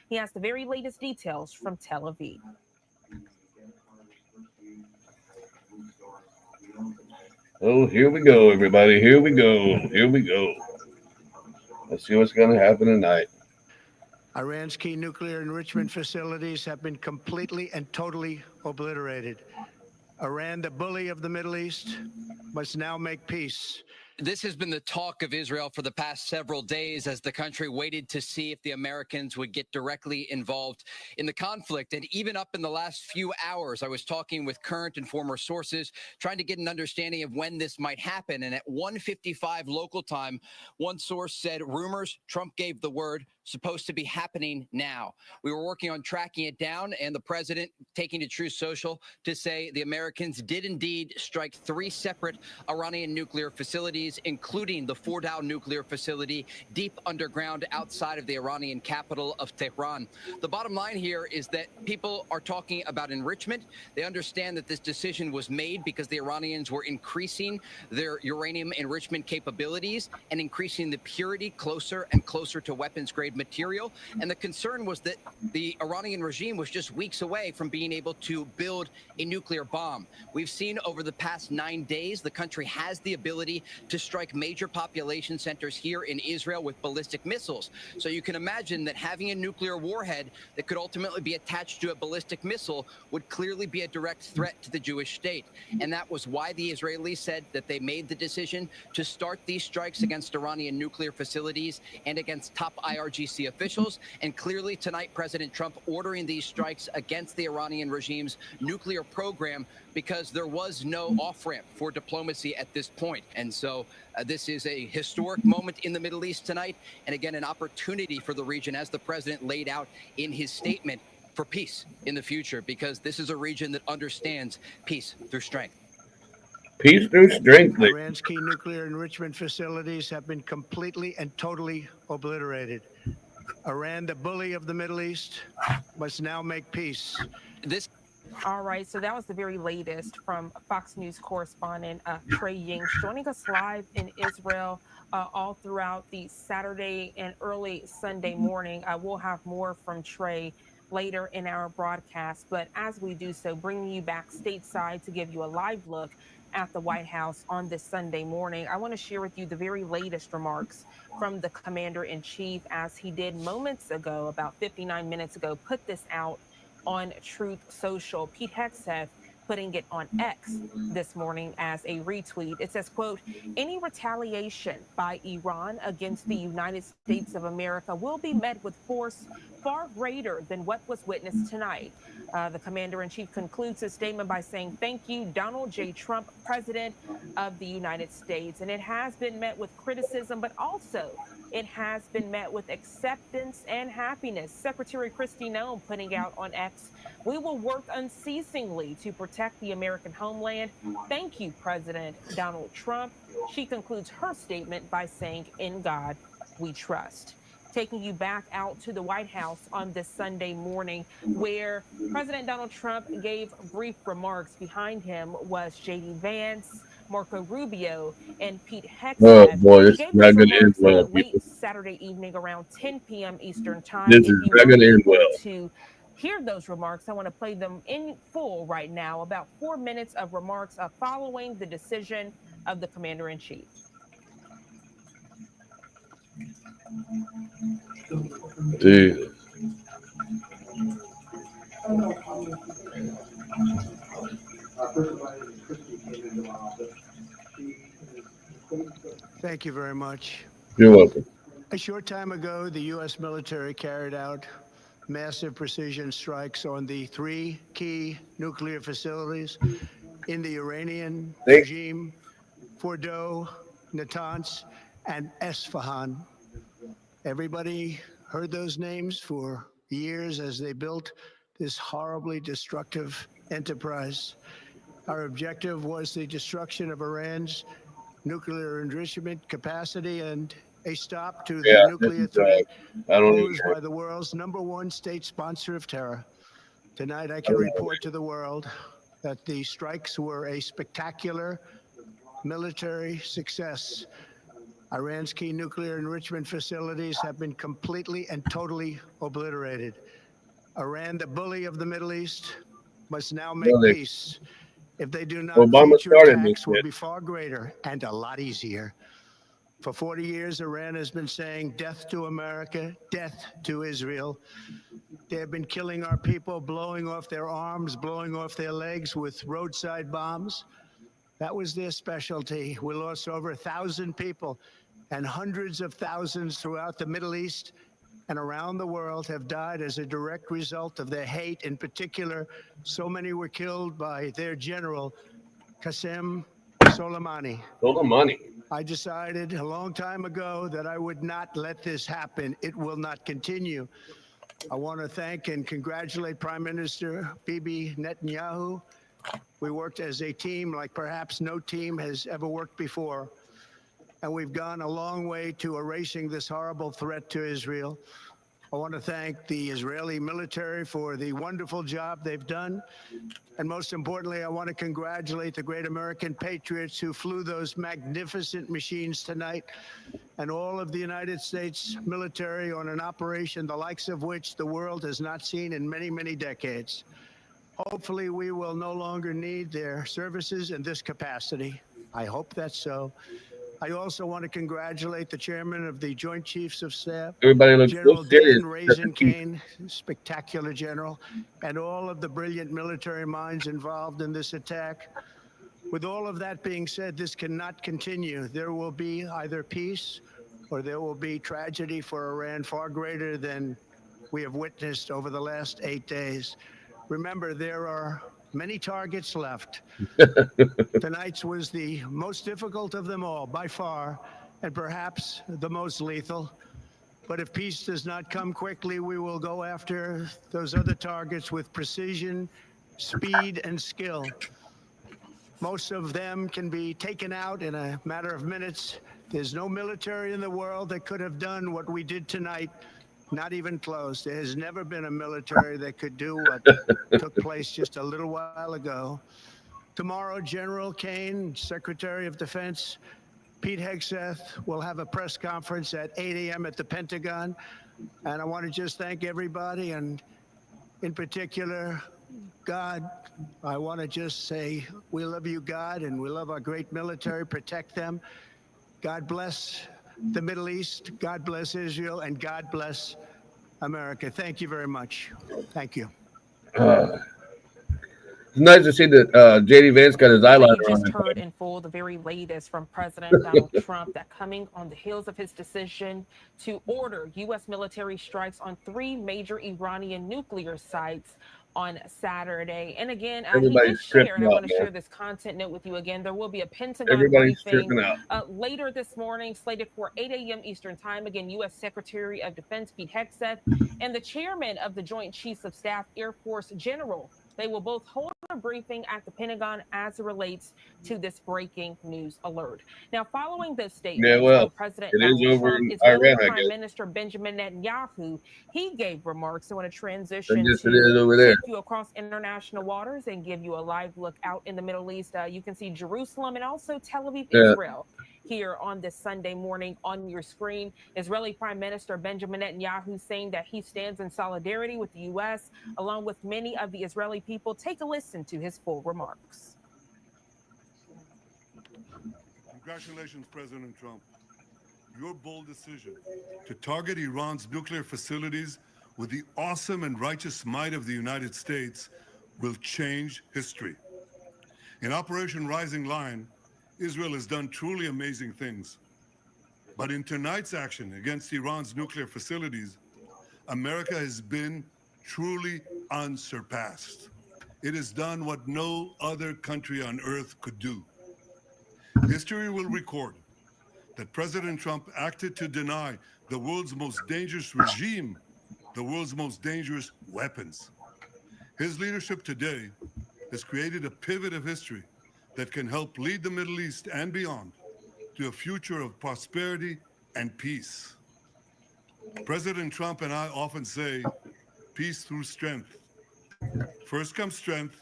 He has the very latest details from Tel Aviv. Oh, here we go, everybody. Here we go. Here we go. Let's see what's going to happen tonight. Iran's key nuclear enrichment facilities have been completely and totally obliterated. Iran, the bully of the Middle East, must now make peace. This has been the talk of Israel for the past several days as the country waited to see if the Americans would get directly involved in the conflict. And even up in the last few hours, I was talking with current and former sources, trying to get an understanding of when this might happen. And at 1:55 local time, one source said rumors, Trump gave the word, supposed to be happening now. We were working on tracking it down, and the president taking to Truth Social to say the Americans did indeed strike 3 separate Iranian nuclear facilities, including the Fordow nuclear facility deep underground outside of the Iranian capital of Tehran. The bottom line here is that people are talking about enrichment. They understand that this decision was made because the Iranians were increasing their uranium enrichment capabilities and increasing the purity closer and closer to weapons-grade material. And the concern was that the Iranian regime was just weeks away from being able to build a nuclear bomb. We've seen over the past 9 days, the country has the ability to strike major population centers here in Israel with ballistic missiles. So you can imagine that having a nuclear warhead that could ultimately be attached to a ballistic missile would clearly be a direct threat to the Jewish state. And that was why the Israelis said that they made the decision to start these strikes against Iranian nuclear facilities and against top IRGC officials. And clearly tonight, President Trump ordering these strikes against the Iranian regime's nuclear program because there was no off-ramp for diplomacy at this point. And so this is a historic moment in the Middle East tonight. And again, an opportunity for the region, as the president laid out in his statement, for peace in the future, because this is a region that understands peace through strength. Peace through strength. Iran's key nuclear enrichment facilities have been completely and totally obliterated. Iran, the bully of the Middle East, must now make peace. All right, so that was the very latest from Fox News correspondent Trey Yings, joining us live in Israel all throughout the Saturday and early Sunday morning. We'll have more from Trey later in our broadcast, but as we do so, bringing you back stateside to give you a live look at the White House on this Sunday morning, I want to share with you the very latest remarks from the commander-in-chief, as he did moments ago, about 59 minutes ago, put this out on Truth Social. Pete Hegseth putting it on X this morning as a retweet. It says, quote, any retaliation by Iran against the United States of America will be met with force far greater than what was witnessed tonight. The commander-in-chief concludes his statement by saying, thank you, Donald J. Trump, President of the United States. And it has been met with criticism, but also it has been met with acceptance and happiness. Secretary Kristi Noem putting out on X, we will work unceasingly to protect the American homeland. Thank you, President Donald Trump. She concludes her statement by saying, in God we trust. Taking you back out to the White House on this Sunday morning, where President Donald Trump gave brief remarks. Behind him was J.D. Vance, Marco Rubio, and Pete Hegseth. Oh boy, this He is gave not these going to end remarks well, late people. Saturday evening around 10 p.m. Eastern Time. This If is you not were going to end able well. to hear those remarks, I want to play them in full right now. About 4 minutes of remarks following the decision of the commander-in-chief. Dude. Thank you very much. You're welcome. A short time ago, the U.S. military carried out massive precision strikes on the 3 key nuclear facilities in the Iranian regime, Fordow, Natanz, and Esfahan. Everybody heard those names for years as they built this horribly destructive enterprise. Our objective was the destruction of Iran's nuclear enrichment capacity and a stop to the nuclear threat posed by the world's #1 state sponsor of terror. Tonight, I can report to the world that the strikes were a spectacular military success. Iran's key nuclear enrichment facilities have been completely and totally obliterated. Iran, the bully of the Middle East, must now make peace. If they do not, Obama future started this attacks will shit. be far greater and a lot easier. For 40 years, Iran has been saying death to America, death to Israel. They have been killing our people, blowing off their arms, blowing off their legs with roadside bombs. That was their specialty. We lost over 1,000 people, and hundreds of thousands throughout the Middle East and around the world have died as a direct result of their hate. In particular, so many were killed by their general, Qasem Soleimani. I decided a long time ago that I would not let this happen. It will not continue. I want to thank and congratulate Prime Minister Bibi Netanyahu. We worked as a team like perhaps no team has ever worked before. And we've gone a long way to erasing this horrible threat to Israel. I want to thank the Israeli military for the wonderful job they've done. And most importantly, I want to congratulate the great American patriots who flew those magnificent machines tonight, and all of the United States military on an operation the likes of which the world has not seen in many, many decades. Hopefully, we will no longer need their services in this capacity. I hope that's so. I also want to congratulate the chairman of the Joint Chiefs of Staff, Everybody looks General so serious. Dan Raisin-Kane, spectacular general, and all of the brilliant military minds involved in this attack. With all of that being said, this cannot continue. There will be either peace or there will be tragedy for Iran far greater than we have witnessed over the last 8 days. Remember, there are many targets left. Tonight's was the most difficult of them all, by far, and perhaps the most lethal. But if peace does not come quickly, we will go after those other targets with precision, speed, and skill. Most of them can be taken out in a matter of minutes. There's no military in the world that could have done what we did tonight. Not even close. There has never been a military that could do what took place just a little while ago. Tomorrow, General Kane, Secretary of Defense, Pete Hegseth will have a press conference at 8 a.m. at the Pentagon. And I want to just thank everybody, and in particular, God. I want to just say we love you, God, and we love our great military. Protect them. God bless the Middle East. God bless Israel, and God bless America. Thank you very much. Thank you. It's nice to see that J.D. Vance got his So you eyeliner on. just heard in full the very latest from President Donald Trump, that coming on the heels of his decision to order U.S. military strikes on 3 major Iranian nuclear sites on Saturday. And again, he did share, and I want to share this content note with you again. There will be a Pentagon briefing later this morning, slated for 8 a.m. Eastern time. Again, U.S. Secretary of Defense Pete Hegseth and the chairman of the Joint Chiefs of Staff, Air Force General, they will both hold a briefing at the Pentagon as it relates to this breaking news alert. Now, following this statement from President Donald Trump, Israeli Prime Minister Benjamin Netanyahu, he gave remarks. I want to transition to take you across international waters and give you a live look out in the Middle East. You can see Jerusalem and also Tel Aviv, Israel, here on this Sunday morning on your screen. Israeli Prime Minister Benjamin Netanyahu saying that he stands in solidarity with the U.S. along with many of the Israeli people. Take a listen to his full remarks. Congratulations, President Trump. Your bold decision to target Iran's nuclear facilities with the awesome and righteous might of the United States will change history. In Operation Rising Lion, Israel has done truly amazing things. But in tonight's action against Iran's nuclear facilities, America has been truly unsurpassed. It has done what no other country on earth could do. History will record that President Trump acted to deny the world's most dangerous regime the world's most dangerous weapons. His leadership today has created a pivot of history that can help lead the Middle East and beyond to a future of prosperity and peace. President Trump and I often say, peace through strength. First comes strength,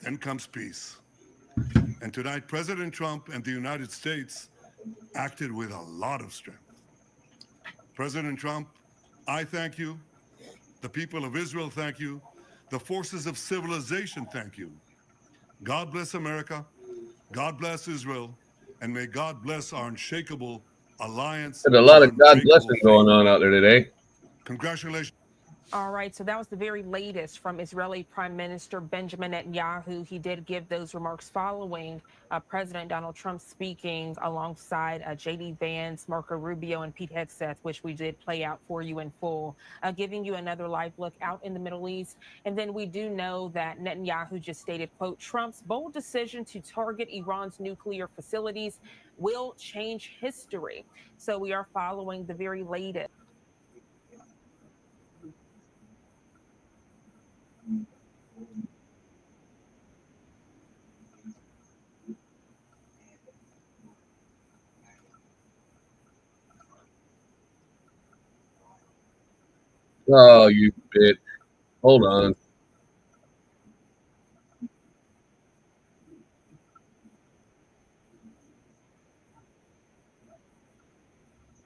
then comes peace. And tonight, President Trump and the United States acted with a lot of strength. President Trump, I thank you. The people of Israel thank you. The forces of civilization thank you. God bless America. God bless Israel. And may God bless our unshakable alliance. There's a lot our of God unbreakable blessing going faith. on out there today. Congratulations. All right, so that was the very latest from Israeli Prime Minister Benjamin Netanyahu. He did give those remarks following President Donald Trump speaking alongside J.D. Vance, Marco Rubio, and Pete Hegseth, which we did play out for you in full, giving you another live look out in the Middle East. And then we do know that Netanyahu just stated, quote, Trump's bold decision to target Iran's nuclear facilities will change history. So we are following the very latest. Oh, you bitch. Hold on.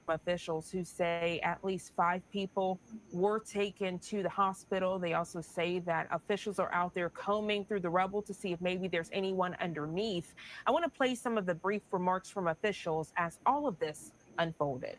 Officials who say at least 5 people were taken to the hospital. They also say that officials are out there combing through the rubble to see if maybe there's anyone underneath. I want to play some of the brief remarks from officials as all of this unfolded.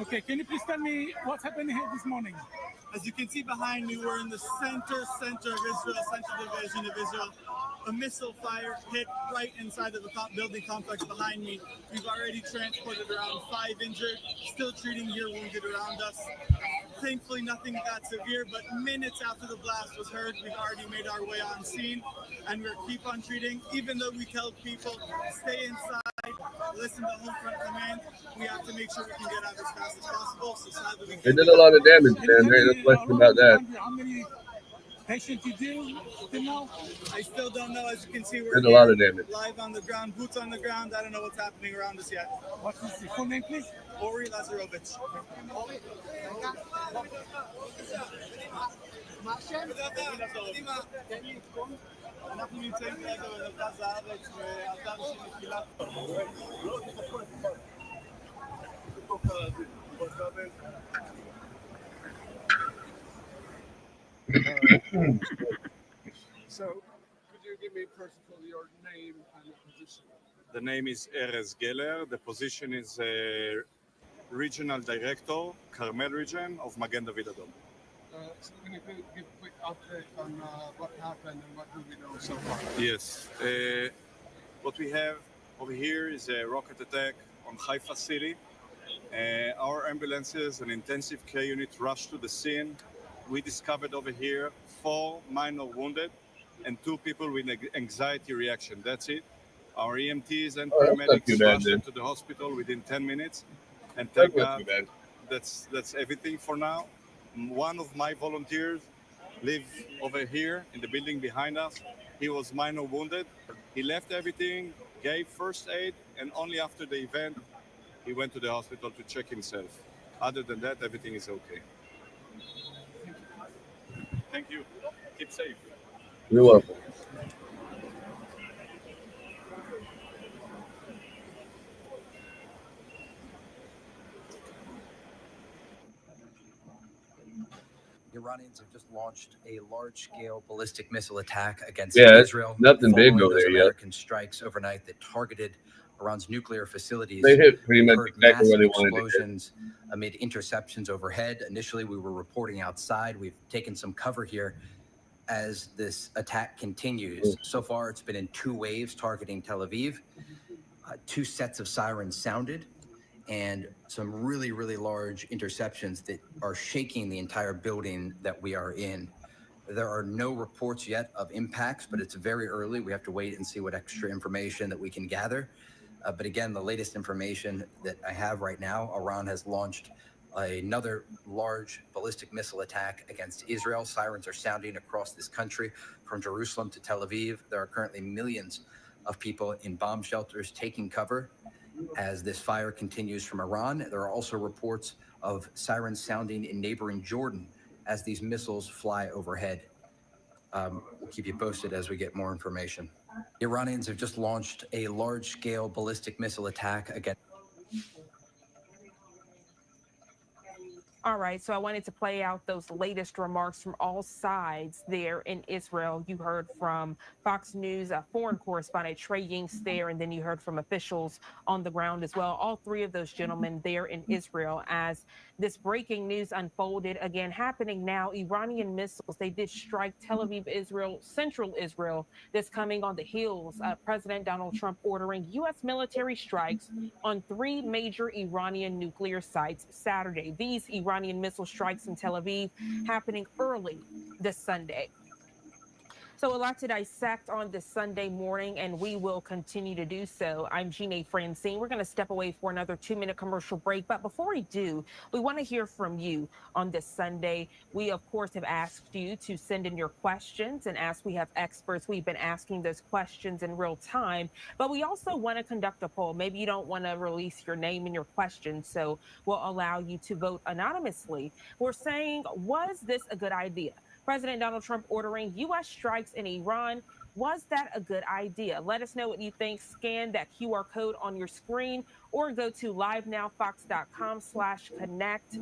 Okay, can you please tell me what's happening here this morning? As you can see behind me, we're in the center of Israel, central division of Israel. A missile fire hit right inside of the building complex behind me. We've already transported around 5 injured, still treating here wounded around us. Thankfully, nothing that severe, but minutes after the blast was heard, we've already made our way on scene, and we'll keep on treating. Even though we tell people, stay inside, listen to home front command, we have to make sure we can get out as fast as possible. So sadly, we They can't. did a lot of damage, man. There ain't no question about that. How many patients you do till now? I still don't know. As you can see, we're There's a lot of damage. live on the ground, boots on the ground. I don't know what's happening around us yet. What is your full name, please? Ori Lazarovich. אנחנו נמצאים כרגע במרכז הארץ, באתר של נפילת... So, could you give me, first of all, your name and your position? The name is Erez Geller. The position is Regional Director, Carmel Region of Magen David Adom. So, can you give a quick update on what happened and what do we know so far? Yes. What we have over here is a rocket attack on Haifa City. Our ambulances and intensive care unit rushed to the scene. We discovered over here 4 minor wounded and 2 people with anxiety reaction. That's it. Our EMTs and paramedics rushed into the hospital within 10 minutes. And thank God, that's everything for now. One of my volunteers lives over here in the building behind us. He was minor wounded. He left everything, gave first aid, and only after the event, he went to the hospital to check himself. Other than that, everything is okay. Thank you. Keep safe. You're welcome. Iranians have just launched a large-scale ballistic missile attack against Yeah, Israel. nothing big following over those there yet. American strikes overnight that targeted Iran's nuclear facilities. They hit pretty much Heard exactly where massive they wanted to hit. explosions amid interceptions overhead. Initially, we were reporting outside. We've taken some cover here as this attack continues. So far, it's been in 2 waves targeting Tel Aviv. 2 sets of sirens sounded, and some really, really large interceptions that are shaking the entire building that we are in. There are no reports yet of impacts, but it's very early. We have to wait and see what extra information that we can gather. But again, the latest information that I have right now, Iran has launched another large ballistic missile attack against Israel. Sirens are sounding across this country from Jerusalem to Tel Aviv. There are currently millions of people in bomb shelters taking cover as this fire continues from Iran. There are also reports of sirens sounding in neighboring Jordan as these missiles fly overhead. We'll keep you posted as we get more information. The Iranians have just launched a large-scale ballistic missile attack against. All right, so I wanted to play out those latest remarks from all sides there in Israel. You heard from Fox News foreign correspondent Trey Yingst there, and then you heard from officials on the ground as well. All three of those gentlemen there in Israel as this breaking news unfolded. Again, happening now, Iranian missiles, they did strike Tel Aviv, Israel, central Israel. This coming on the heels of President Donald Trump ordering U.S. military strikes on 3 major Iranian nuclear sites Saturday. These Iranian missile strikes in Tel Aviv happening early this Sunday. So a lot to dissect on this Sunday morning, and we will continue to do so. I'm Jeanne Francine. We're going to step away for another 2-minute commercial break. But before we do, we want to hear from you on this Sunday. We, of course, have asked you to send in your questions. And as we have experts, we've been asking those questions in real time. But we also want to conduct a poll. Maybe you don't want to release your name and your question, so we'll allow you to vote anonymously. We're saying, was this a good idea? President Donald Trump ordering U.S. strikes in Iran. Was that a good idea? Let us know what you think. Scan that QR code on your screen or go to livenowfox.com/connect.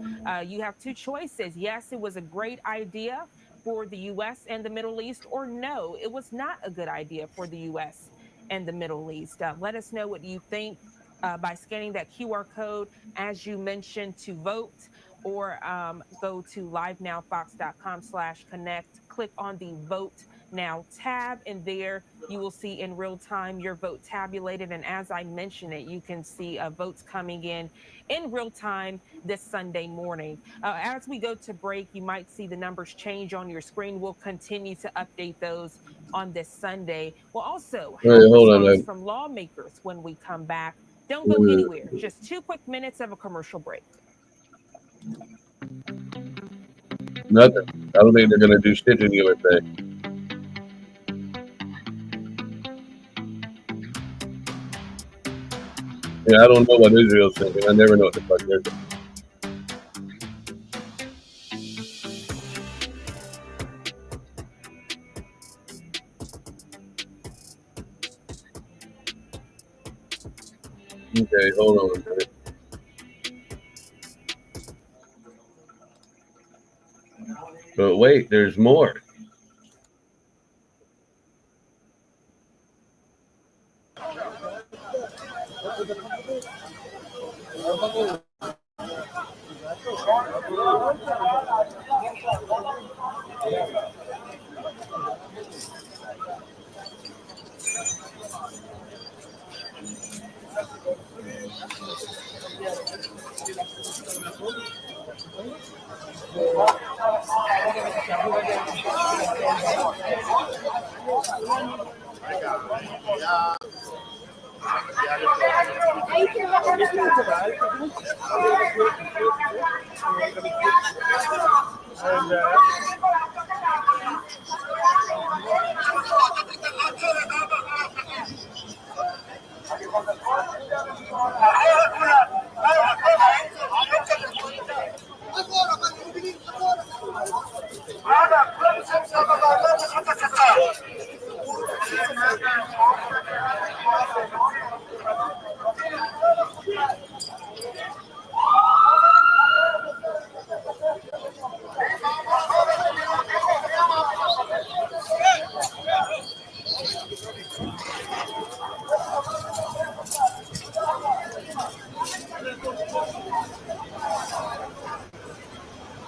You have 2 choices. Yes, it was a great idea for the U.S. and the Middle East, or no, it was not a good idea for the U.S. and the Middle East. Let us know what you think by scanning that QR code, as you mentioned, to vote. Or go to livenowfox.com/connect, click on the Vote Now tab, and there you will see in real time your vote tabulated. And as I mentioned it, you can see votes coming in real time this Sunday morning. As we go to break, you might see the numbers change on your screen. We'll continue to update those on this Sunday. We'll also have response from lawmakers when we come back. Don't go anywhere. Just 2 quick minutes of a commercial break. Nothing. I don't think they're going to do shit in the USA. Yeah, I don't know what Israel's thinking. I never know what the fuck they're thinking. Okay, hold on a minute. But wait, there's more.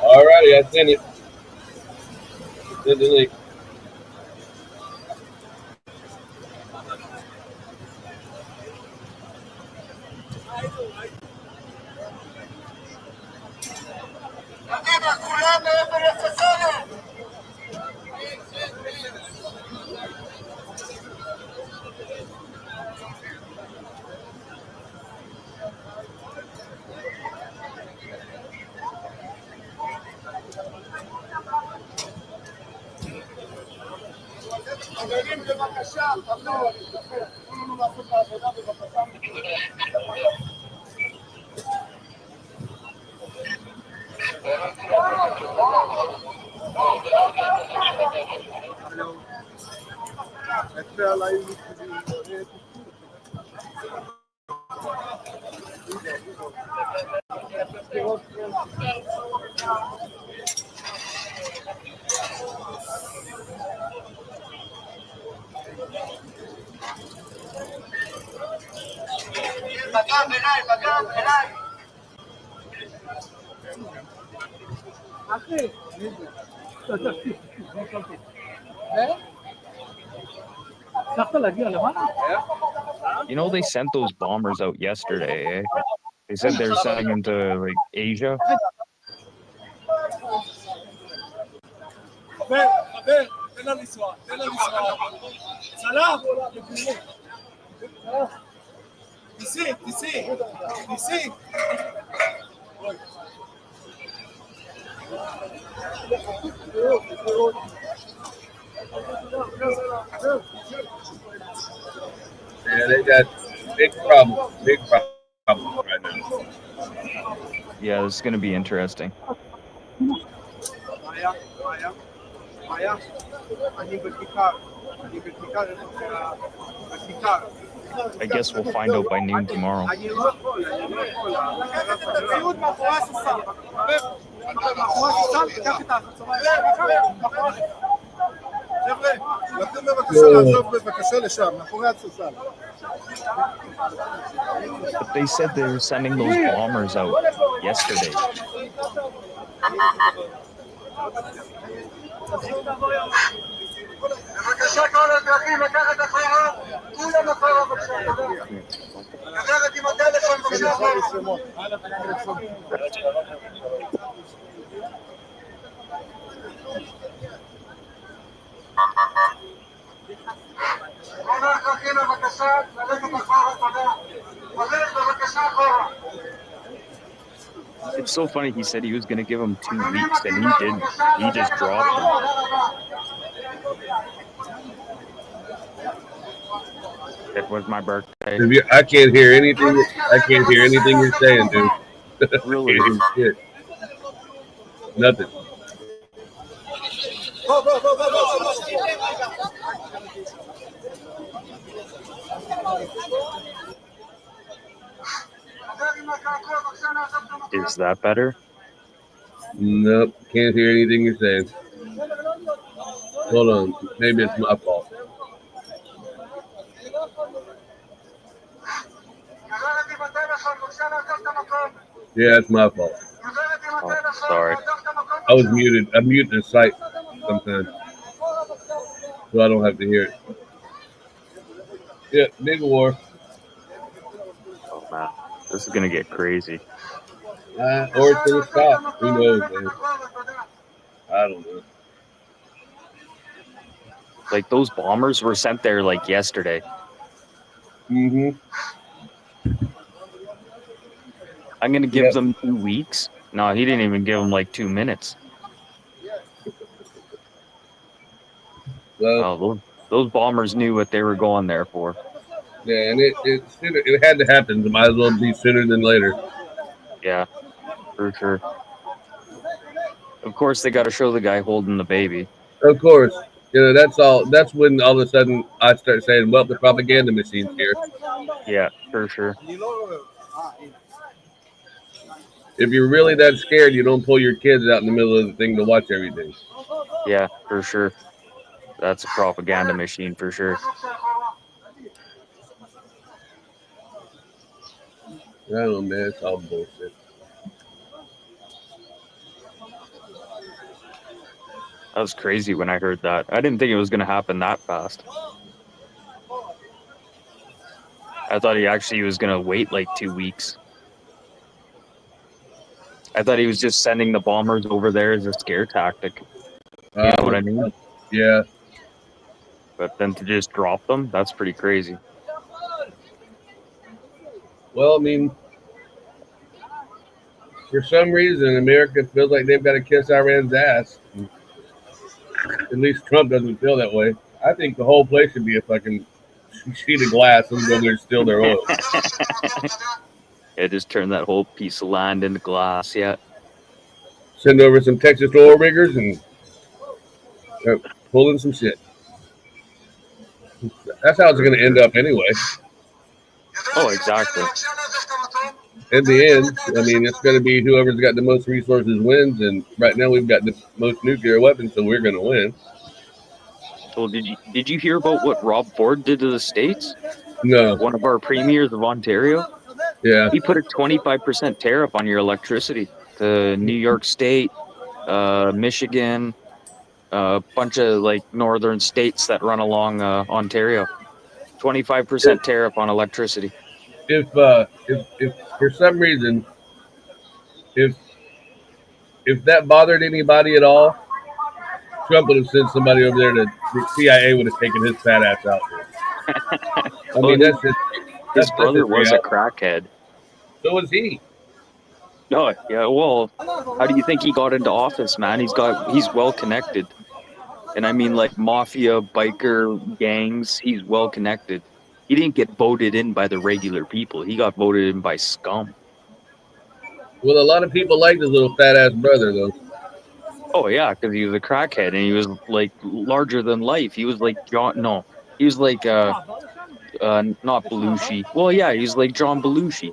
Alrighty, I sent it. Send the link. חברים, בבקשה, תבואו, תנו לנו לעשות את העבודה בבקשה. You know, they sent those bombers out yesterday, eh? They said they're sending them to, like, Asia. Yeah, they got big problems right now. Yeah, this is going to be interesting. I guess we'll find out by noon tomorrow. But they said they were sending those bombers out yesterday. It's so funny. He said he was going to give him 2 weeks, and he didn't. He just dropped them. It was my birthday. I can't hear anything. I can't hear anything you're saying, dude. Really? Shit. Nothing. Is that better? Nope. Can't hear anything you're saying. Hold on. Maybe it's my fault. Yeah, it's my fault. Oh, sorry. I was muted. I mute the site sometimes, so I don't have to hear it. Yeah, big war. Oh, man. This is going to get crazy. Or it's going to stop. Who knows, man? I don't know. Like, those bombers were sent there, like, yesterday. Mm-hmm. I'm going to give them 2 weeks. No, he didn't even give them, like, 2 minutes. Well, those bombers knew what they were going there for. Yeah, and it had to happen. It might as well be sooner than later. Yeah, for sure. Of course, they got to show the guy holding the baby. Of course. You know, that's all. That's when all of a sudden I start saying, well, the propaganda machine's here. Yeah, for sure. If you're really that scared, you don't pull your kids out in the middle of the thing to watch everything. Yeah, for sure. That's a propaganda machine for sure. I don't know, man. It's all bullshit. That was crazy when I heard that. I didn't think it was going to happen that fast. I thought he actually was going to wait like 2 weeks. I thought he was just sending the bombers over there as a scare tactic. You know what I mean? Yeah. But then to just drop them, that's pretty crazy. Well, I mean, for some reason, America feels like they've got to kiss Iran's ass. At least Trump doesn't feel that way. I I think the whole place should be a fucking sheet of glass and go there and steal their oil. Yeah, just turn that whole piece of land into glass. Yeah. Send over some Texas oil riggers and pull in some shit. That's how it's going to end up anyway. Oh, exactly. In the end, I mean, it's going to be whoever's got the most resources wins. And right now, we've got the most nuclear weapons, so we're going to win. Well, did you hear about what Rob Ford did to the states? No. One of our premiers of Ontario. Yeah. He put a 25% tariff on your electricity to New York State, Michigan, a bunch of like northern states that run along Ontario. 25% tariff on electricity. If for some reason, if that bothered anybody at all, Trump would have sent somebody over there the CIA would have taken his fat ass out. I mean, that's just his brother just was a reality. crackhead. So was he. No, yeah. Well, how do you think he got into office, man? He's well connected, and I mean like mafia, biker gangs. He's well connected. He didn't get voted in by the regular people. He got voted in by scum. Well, a lot of people liked his little fat ass brother, though. Oh yeah, because he was a crackhead and he was like larger than life. He was like John. No, he was like not Belushi. Well, yeah, he was like John Belushi.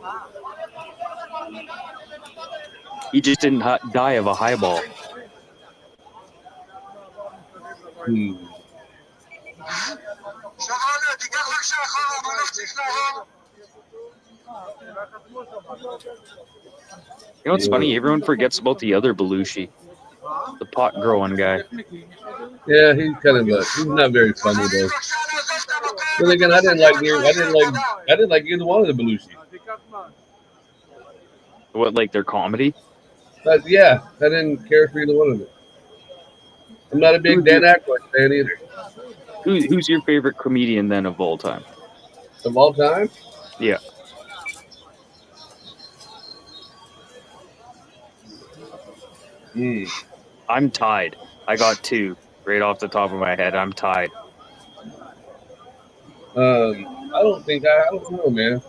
He just didn't die of a highball. Hmm. You know what's funny? Everyone forgets about the other Belushi, the pot growing guy. Yeah, he's he's not very funny though. But again, I didn't like either one of the Belushi. What, like their comedy? But yeah, I didn't care for either one of them. I'm not a big Dan Aykroyd fan either. Who's your favorite comedian then of all time? Of all time? Yeah. I'm tied. I got two right off the top of my head. I'm tied. I don't know, man.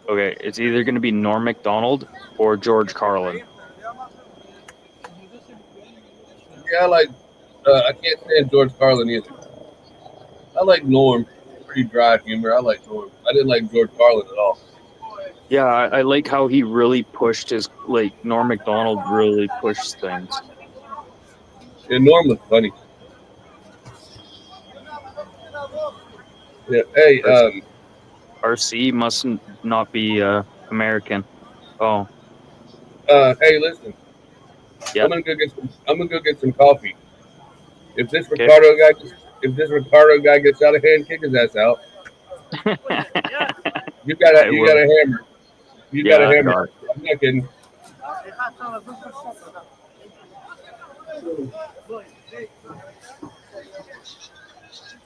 Okay, it's either going to be Norm Macdonald or George Carlin. Yeah, I can't stand George Carlin either. I like Norm. Pretty dry humor. I like Norm. I didn't like George Carlin at all. Yeah, I like how he really pushed his, like, Norm Macdonald really pushed things. Yeah, Norm was funny. Yeah, hey, RC must not be American. Oh. Hey, listen. Yeah. I'm gonna go get some coffee. If this Ricardo guy gets out of hand, kick his ass out. You got a hammer. You got a hammer. I'm not kidding.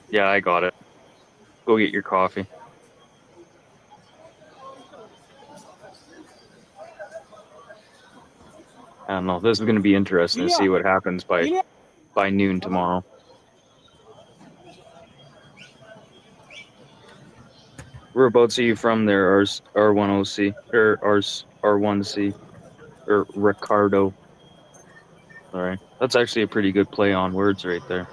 Yeah, I got it. Go get your coffee. I don't know. This is going to be interesting to see what happens by noon tomorrow. Whereabouts are you from there, R10C or R1C or Ricardo? All right, that's actually a pretty good play on words right there.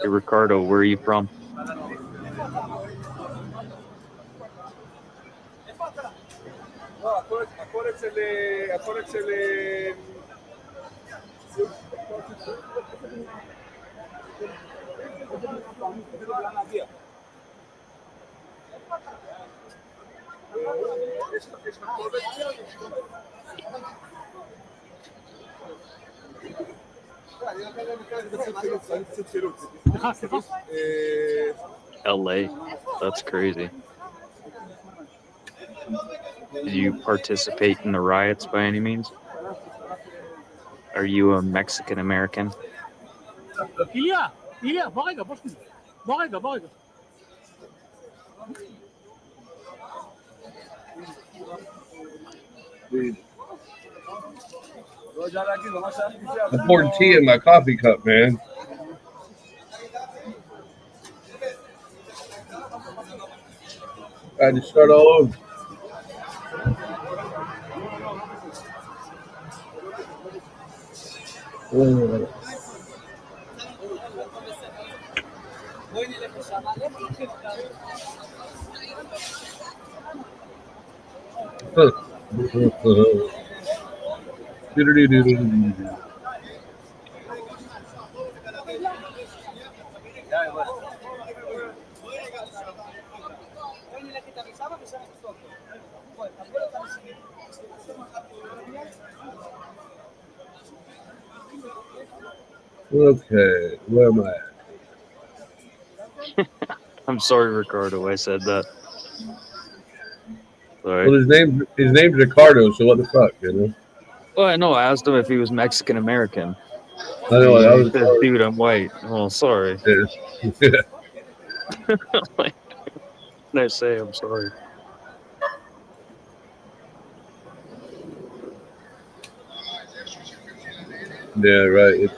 Hey, Ricardo, where are you from? LA. That's crazy. Did you participate in the riots by any means? Are you a Mexican American? I poured tea in my coffee cup, man. I had to start all over. Okay, where am I at? I'm sorry, Ricardo. I said that. Sorry. Well, his name's Ricardo. So what the fuck, you know? Well, I know. I asked him if he was Mexican American. I know. I He was. said, "Dude, I'm white." Well, sorry. Yeah. Like, when I say I'm sorry. Yeah, right. It's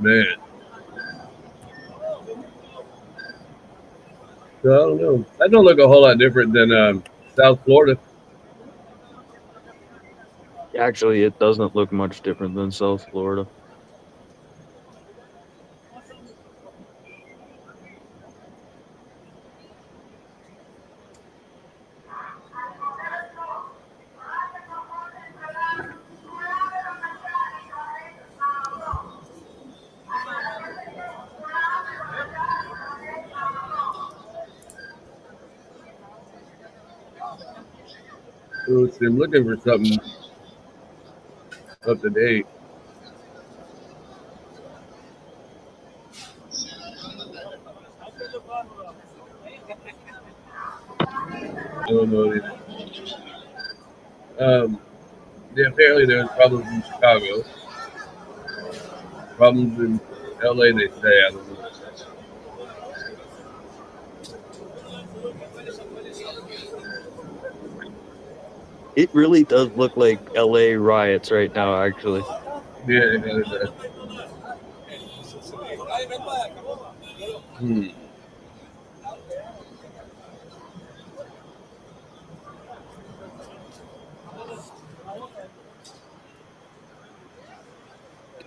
man. So I don't know. That don't look a whole lot different than South Florida. Actually, it doesn't look much different than South Florida. Let's see, I'm looking for something up to date. I don't know. Yeah, apparently there's problems in Chicago. Problems in LA, they say. I don't know. It really does look like LA riots right now, actually. Yeah, it does.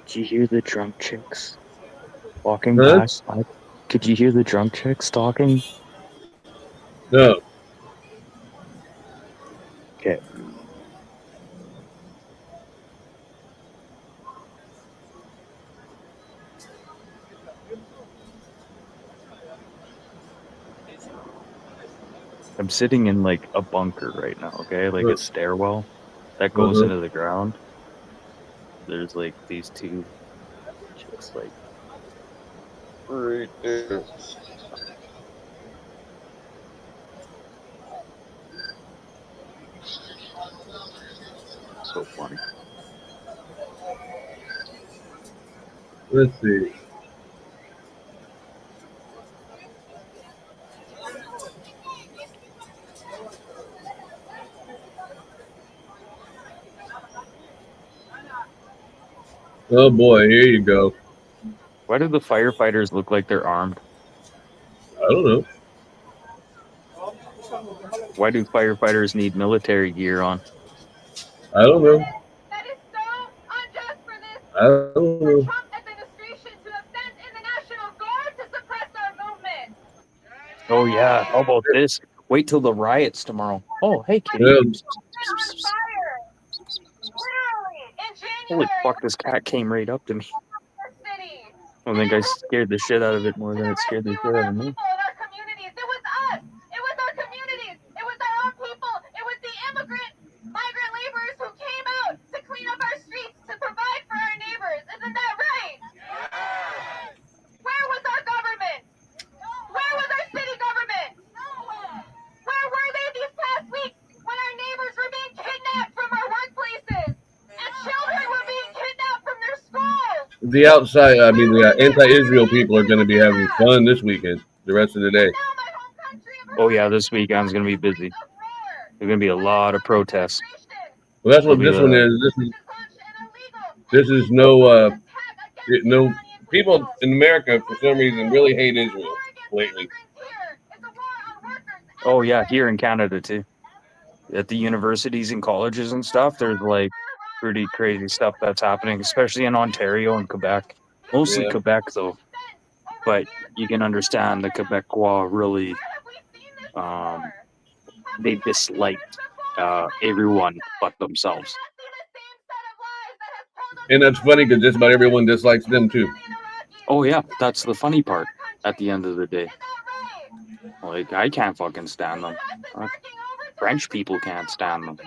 Did you hear the drunk chicks walking past? Could you hear the drunk chicks talking? No. Okay. I'm sitting in like a bunker right now, okay? Like a stairwell that goes into the ground. There's like these two chicks like right there. So funny. Let's see. Oh boy, here you go. Why do the firefighters look like they're armed? I don't know. Why do firefighters need military gear on? I don't know. That is so unjust for this I don't know. Trump administration to have sent in the National Guard to suppress our movement. Oh yeah, how about this? Wait till the riots tomorrow. Oh, hey kitty. Well, On fire. Literally, in Holy January, fuck, this cat came right up to me. city. I think I scared the shit out of it more than it scared the shit out of me. People in our communities. It was us. It was our communities. It was our own people. It was the migrant laborers who came out to clean up our streets, to provide for our neighbors. Isn't that right? Where was our government? Where was our city government? Where were they these past weeks when our neighbors were being kidnapped from our workplaces and children were being kidnapped from their schools? the outside, I mean, the anti-Israel people are going to be having fun this weekend, the rest of the day. Oh yeah, this weekend's gonna be busy. There's gonna be a lot of protests. Well, that's what There'll this one be is. This is no no people in America for some reason really hate Israel lately. oh yeah, here in Canada too. At the universities and colleges and stuff, there's like pretty crazy stuff that's happening, especially in Ontario and Quebec. Mostly Yeah. Quebec though. But you can understand the Quebecois really they disliked everyone but themselves. And that's funny because just about everyone dislikes them too. Oh yeah, that's the funny part at the end of the day. Like I can't fucking stand them. French people can't stand them.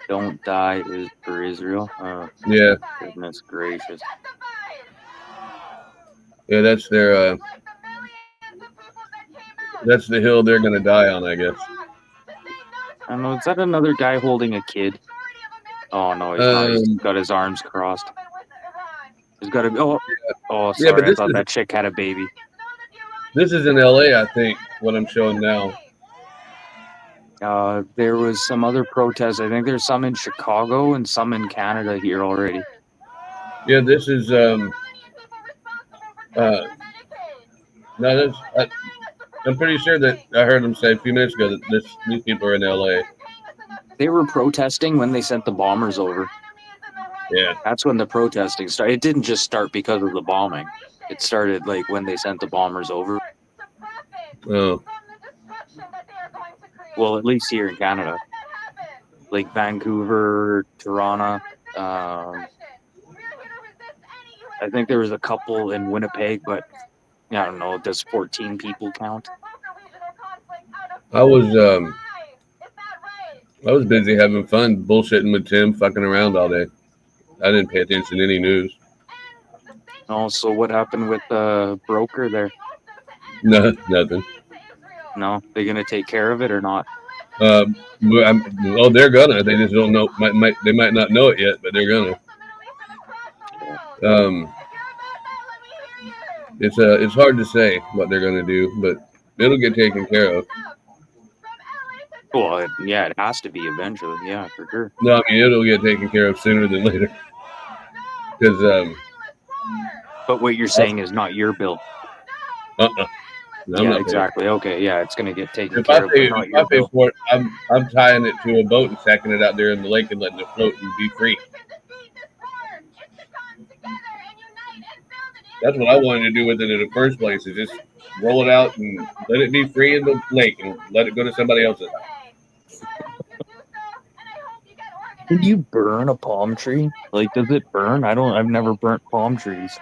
Don't die is for Israel. Yeah. Goodness gracious. Yeah, that's their that's the hill they're gonna die on, I guess. I don't know, is that another guy holding a kid? Oh no, he's not. He's got his arms crossed. He's got a oh sorry, yeah, but I thought that chick had a baby. This is in LA, I think, what I'm showing now. There was some other protests. I think there's some in Chicago and some in Canada here already. Yeah, this is no, that's I'm pretty sure that I heard them say a few minutes ago that these people are in LA. They were protesting when they sent the bombers over. Yeah. That's when the protesting started. It didn't just start because of the bombing. It started like when they sent the bombers over. Oh. Well, at least here in Canada. Like Vancouver, Toronto. I think there was a couple in Winnipeg, but I don't know. Does 14 people count? I was busy having fun, bullshitting with Tim, fucking around all day. I didn't pay attention to any news. Oh, so what happened with the broker there? No, nothing. No, they're gonna take care of it or not? They're gonna. They just don't know. They might not know it yet, but they're gonna. It's hard to say what they're gonna do, but it'll get taken care of. Well, yeah, it has to be eventually. Yeah, for sure. No, I mean it'll get taken care of sooner than later. Because But what you're saying is not your bill. No, yeah, exactly. Okay, yeah, it's gonna get taken If care I of, pay, but not if your I pay bill. for it, I'm tying it to a boat and sacking it out there in the lake and letting it float and be free. That's what I wanted to do with it in the first place, is just roll it out and let it be free in the lake and let it go to somebody else's house. Did you burn a palm tree? Like, does it burn? I've never burnt palm trees.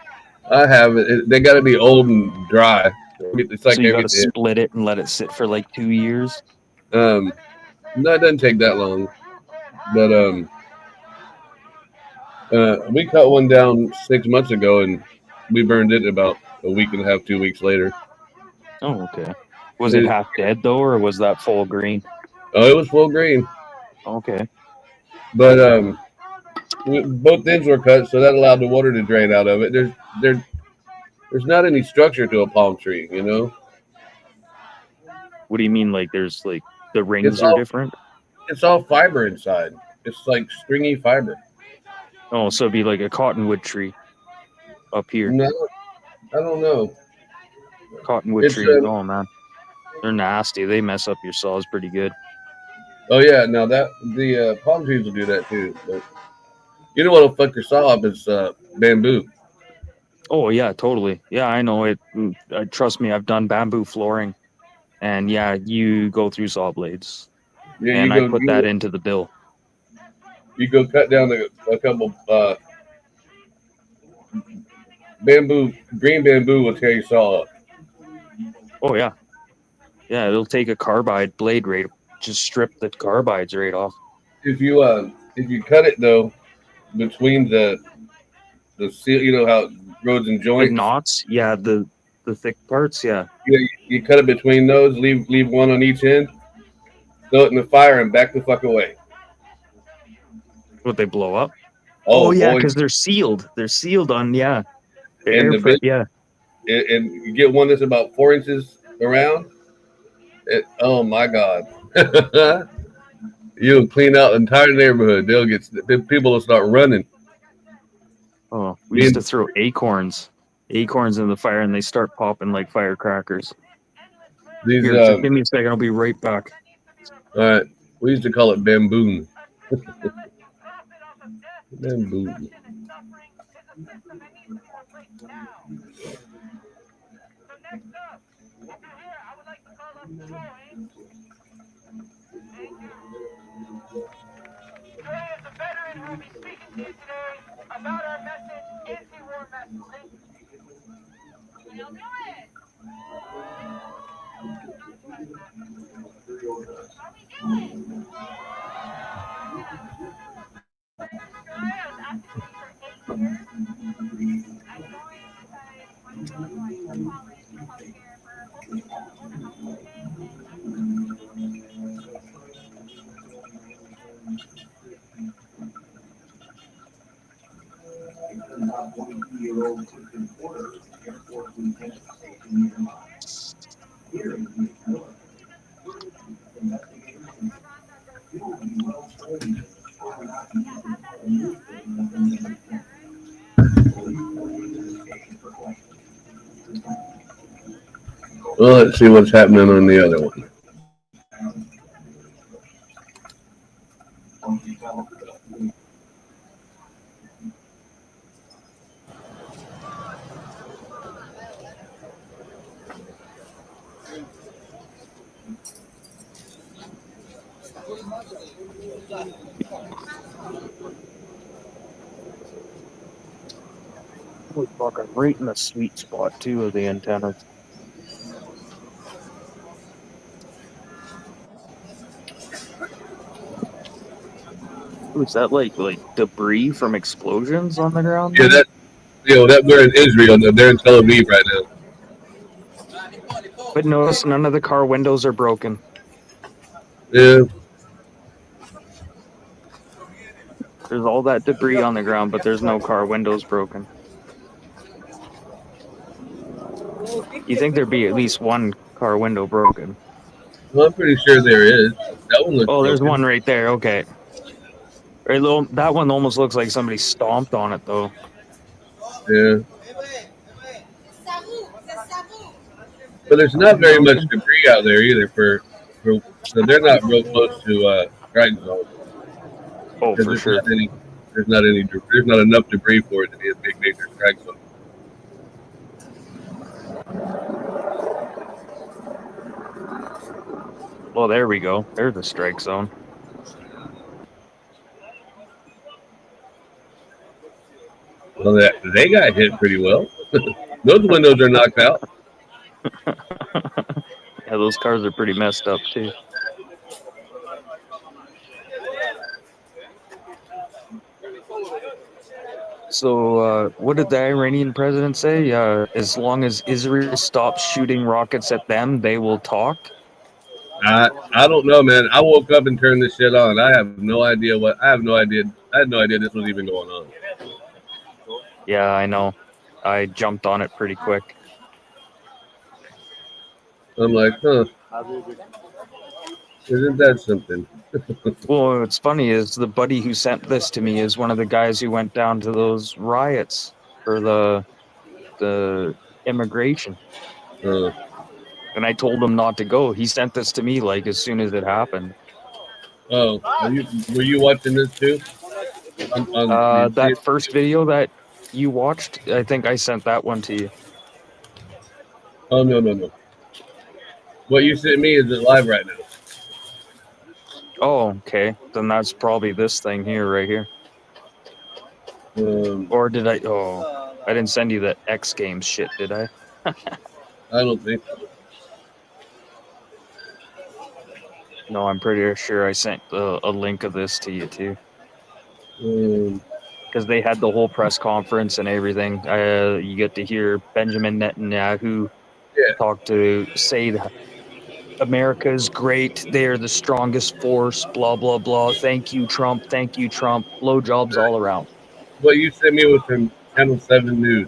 I have it. They got to be old and dry. It's like so you got to everything. split it and let it sit for like 2 years. No, it doesn't take that long. But we cut one down 6 months ago and we burned it about a week and a half, 2 weeks later. Oh, okay. Was it half dead though, or was that full green? Oh, it was full green. Okay. But both ends were cut, so that allowed the water to drain out of it. There's not any structure to a palm tree, you know. What do you mean? Like, there's like the rings are different? It's all fiber inside. It's like stringy fiber. Oh, so it'd be like a cottonwood tree up here. No, I don't know. Cottonwood trees. Oh man, they're nasty. They mess up your saws pretty good. Oh yeah, now that the palm trees will do that too. But you know what'll fuck your saw up is bamboo. Oh yeah, totally. Yeah, I know it. Trust me, I've done bamboo flooring, and yeah, you go through saw blades. Yeah, and I put that into the bill. You go cut down a couple bamboo. Green bamboo will tear your saw up. Oh yeah, yeah. It'll take a carbide blade right. Just strip the carbides right off. If you cut it though, between the seal, you know how it grows in joints. The knots, yeah. The thick parts, yeah. Yeah, you cut it between those. Leave one on each end. Throw it in the fire and back the fuck away. Would they blow up? Oh yeah, boy. because they're sealed. They're sealed on yeah. And you get one that's about 4 inches around. Oh my God. You'll clean out the entire neighborhood. People will start running. Oh, we used to throw acorns in the fire, and they start popping like firecrackers. These Here, just give me a second. I'll be right back. All right, we used to call it bamboon. Bamboon. About our message, anti-war message. We'll do it. Well, let's see what's happening on the other one. Holy fuck, I'm right in the sweet spot too of the antennas. Is that like debris from explosions on the ground? Yeah, we're in Israel. They're in Tel Aviv right now. But notice none of the car windows are broken. Yeah. There's all that debris on the ground, but there's no car windows broken. You think there'd be at least one car window broken? Well, I'm pretty sure there is. That one looks Oh, there's broken. one right there. Okay. That one almost looks like somebody stomped on it, though. Yeah. But there's not very much debris out there either. So they're not real close to strike zone. Oh, for sure. There's not enough debris for it to be a big major strike zone. Well, there we go. There's the strike zone. Well, they got hit pretty well. Those windows are knocked out. Yeah, those cars are pretty messed up too. So, what did the Iranian president say? As long as Israel stops shooting rockets at them, they will talk. I don't know, man. I woke up and turned this shit on. I have no idea. I had no idea this was even going on. Yeah, I know. I jumped on it pretty quick. I'm like, huh. Isn't that something? Well, what's funny is the buddy who sent this to me is one of the guys who went down to those riots for the immigration. And I told him not to go. He sent this to me like as soon as it happened. Oh, were you watching this too? That first video that you watched, I think I sent that one to you. Oh, no. What you sent me is live right now. Oh, okay. Then that's probably this thing here, right here. Or did I? Oh, I didn't send you the X Games shit, did I? I don't think so. No, I'm pretty sure I sent a link of this to you too. Because they had the whole press conference and everything. You get to hear Benjamin Netanyahu say that America is great. They're the strongest force. Blah blah blah. Thank you, Trump. Thank you, Trump. Blowjobs all around. What you sent me was from Channel 7 News.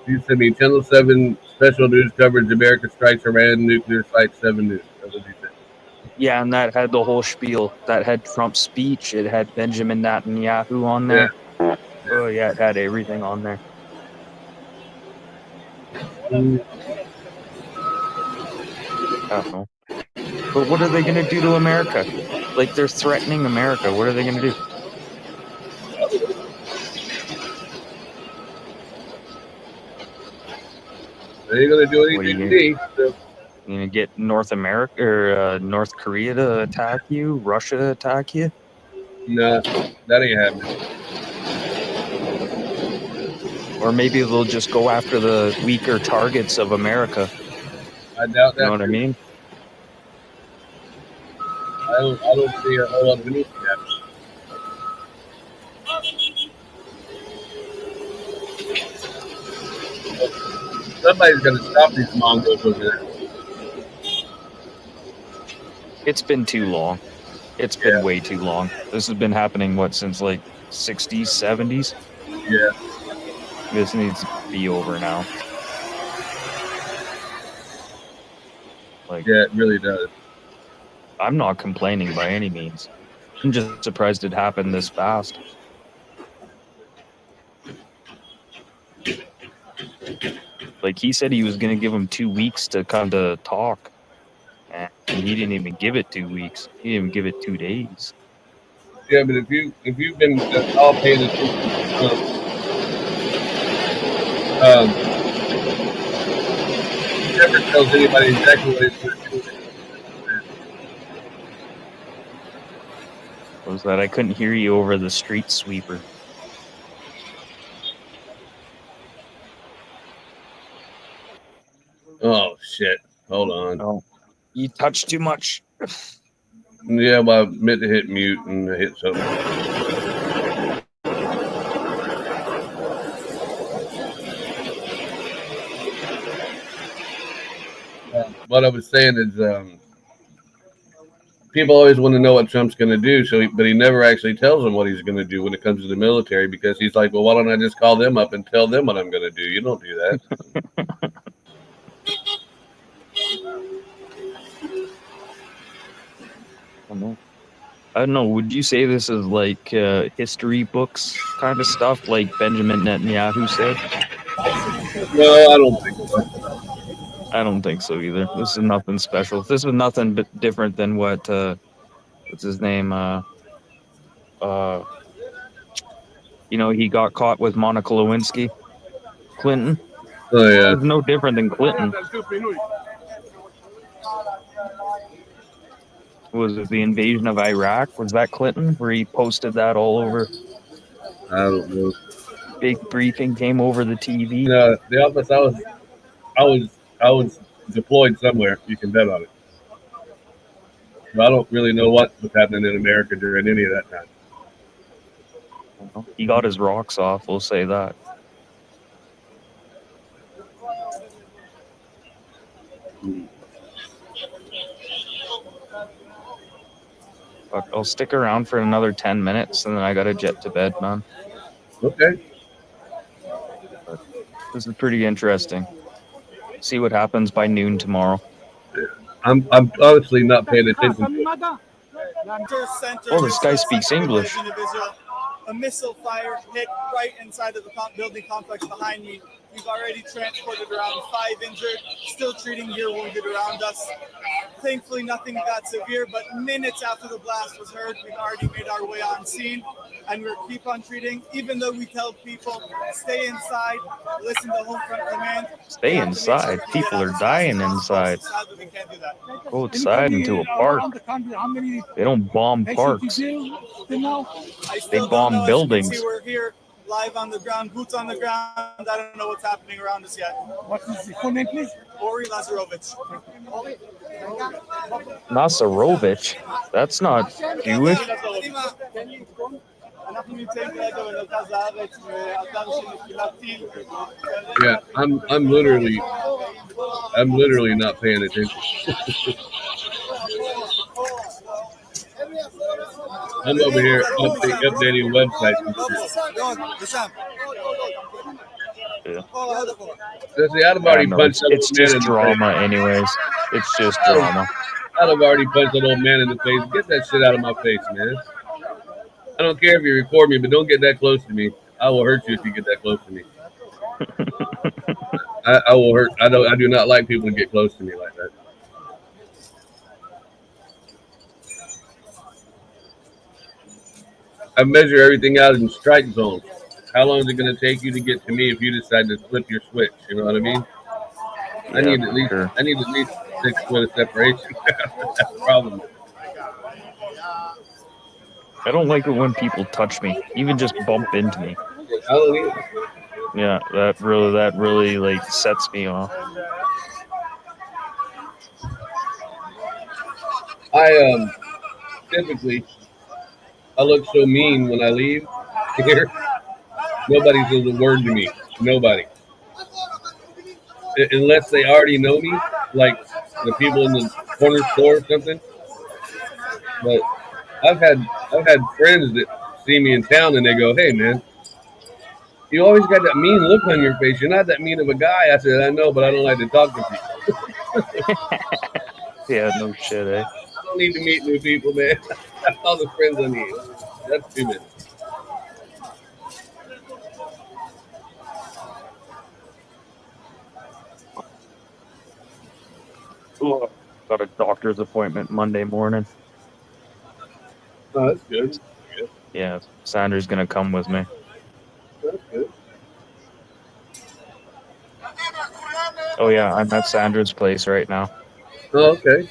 You sent me Channel 7 Special news coverage: America strikes Iran nuclear site 7 news. That's what he said. Yeah, and that had the whole spiel. That had Trump's speech. It had Benjamin Netanyahu on there. Yeah. Oh yeah, it had everything on there. Mm. I don't know. But what are they going to do to America? Like, they're threatening America. What are they going to do? They ain't gonna do anything to me. So. You going to get North America or North Korea to attack you? Russia to attack you? No, that ain't happening. Or maybe they'll just go after the weaker targets of America. I doubt that. You know what I mean? I don't see a whole lot of anything happening. Somebody's gonna stop these Mongols over there. It's been too long. It's been way too long. This has been happening, what, since like 60s, 70s? Yeah. This needs to be over now. Like, yeah, it really does. I'm not complaining by any means. I'm just surprised it happened this fast. Like, he said he was going to give him 2 weeks to come to talk. And he didn't even give it 2 weeks. He didn't even give it 2 days. Yeah, but if you've been all paying attention, he never tells anybody exactly what he's going to do. What was that? I couldn't hear you over the street sweeper. Oh shit! Hold on. Oh, you touched too much. Yeah, well, I meant to hit mute and I hit something. What I was saying is, people always want to know what Trump's going to do, but he never actually tells them what he's going to do when it comes to the military, because he's like, well, why don't I just call them up and tell them what I'm going to do? You don't do that. I don't know. Would you say this is like history books kind of stuff, like Benjamin Netanyahu said? No, I don't think so. I don't think so either. This is nothing special. This is nothing but different than what what's his name? He got caught with Monica Lewinsky, Clinton. Oh yeah. It's no different than Clinton. Was it the invasion of Iraq? Was that Clinton, where he posted that all over? I don't know. Big briefing came over the TV. No, the office I was deployed somewhere. You can bet on it. So I don't really know what was happening in America during any of that time. He got his rocks off. We'll say that. I'll stick around for another 10 minutes, and then I gotta jet to bed, man. Okay. But this is pretty interesting. See what happens by noon tomorrow. Yeah. I'm honestly not paying attention to it. Oh, this guy speaks English. A missile fire hit right inside of the building complex behind me. We've already transported around 5 injured, still treating gear wounded around us. Thankfully, nothing that severe, but minutes after the blast was heard, we've already made our way on scene, and we'll keep on treating, even though we tell people, stay inside, listen to Home Front Command. Stay inside. People are dying inside. Sadly, we can't do that. Go outside into a park. They don't bomb parks. They bomb buildings. We're here live on the ground, boots on the ground. I don't know what's happening around us yet. What is the full name, please? Ori Lazarovich. Nasarovich? That's not Jewish. Yeah, I'm literally not paying attention. I'm over here updating websites and shit. Yeah. See, I'd have I already know punched that it's old man just in the drama, face. anyways. It's just drama. I'd have already punched that old man in the face. Get that shit out of my face, man. I don't care if you record me, but don't get that close to me. I will hurt you if you get that close to me. I will hurt. I do not like people to get close to me like that. I measure everything out in strike zones. How long is it going to take you to get to me if you decide to flip your switch? You know what I mean? Yeah, I need at sure. least 6 foot of separation. That's the problem. I don't like it when people touch me, even just bump into me. I don't either. Yeah, that really like sets me off. I typically I look so mean when I leave here. Nobody says a word to me. Nobody. Unless they already know me, like the people in the corner store or something. But I've had friends that see me in town and they go, "Hey man, you always got that mean look on your face. You're not that mean of a guy." I said, "I know, but I don't like to talk to people. Yeah, no shit, eh? I don't need to meet new people, man. That's all the friends I need. That's too many." Ugh. Got a doctor's appointment Monday morning. Oh, that's good. That's good. Yeah, Sandra's gonna come with me. That's good. Oh yeah, I'm at Sandra's place right now. Oh, okay.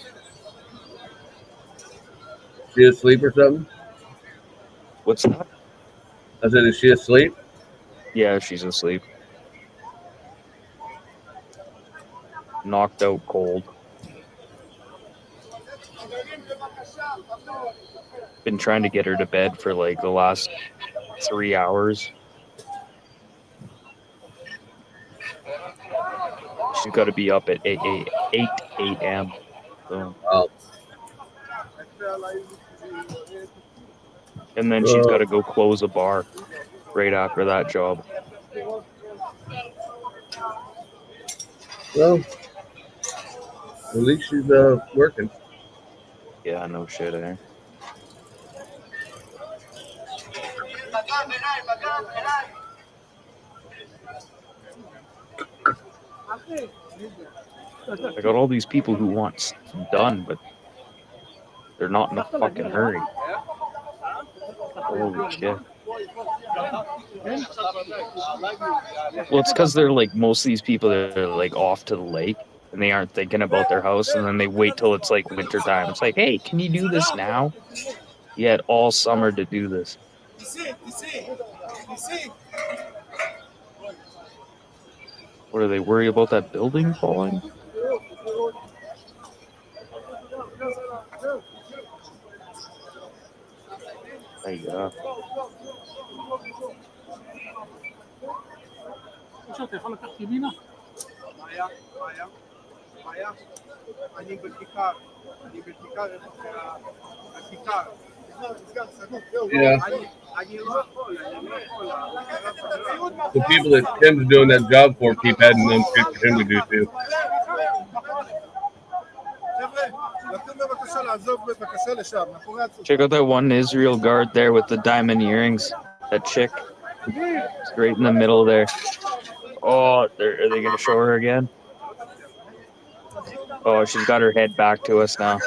She asleep or something? What's that? I said, is she asleep? Yeah, she's asleep. Knocked out cold. Been trying to get her to bed for like the last 3 hours. She's got to be up at 8 a.m. So, Wow. and then she's got to go close a bar right after that job. Well, at least she's working. Yeah, no shit, eh? I got all these people who want stuff done, but they're not in a fucking hurry. Holy shit. Well, it's because they're like, most of these people are like off to the lake and they aren't thinking about their house, and then they wait till it's like winter time. It's like, hey, can you do this now? You had all summer to do this. What, are they worried about that building falling? Yeah. Yeah. The people that Tim's doing that job for keep adding them shit for him to do too. Check out that one Israel guard there with the diamond earrings. That chick. It's right in the middle there. Oh, are they going to show her again? Oh, she's got her head back to us now.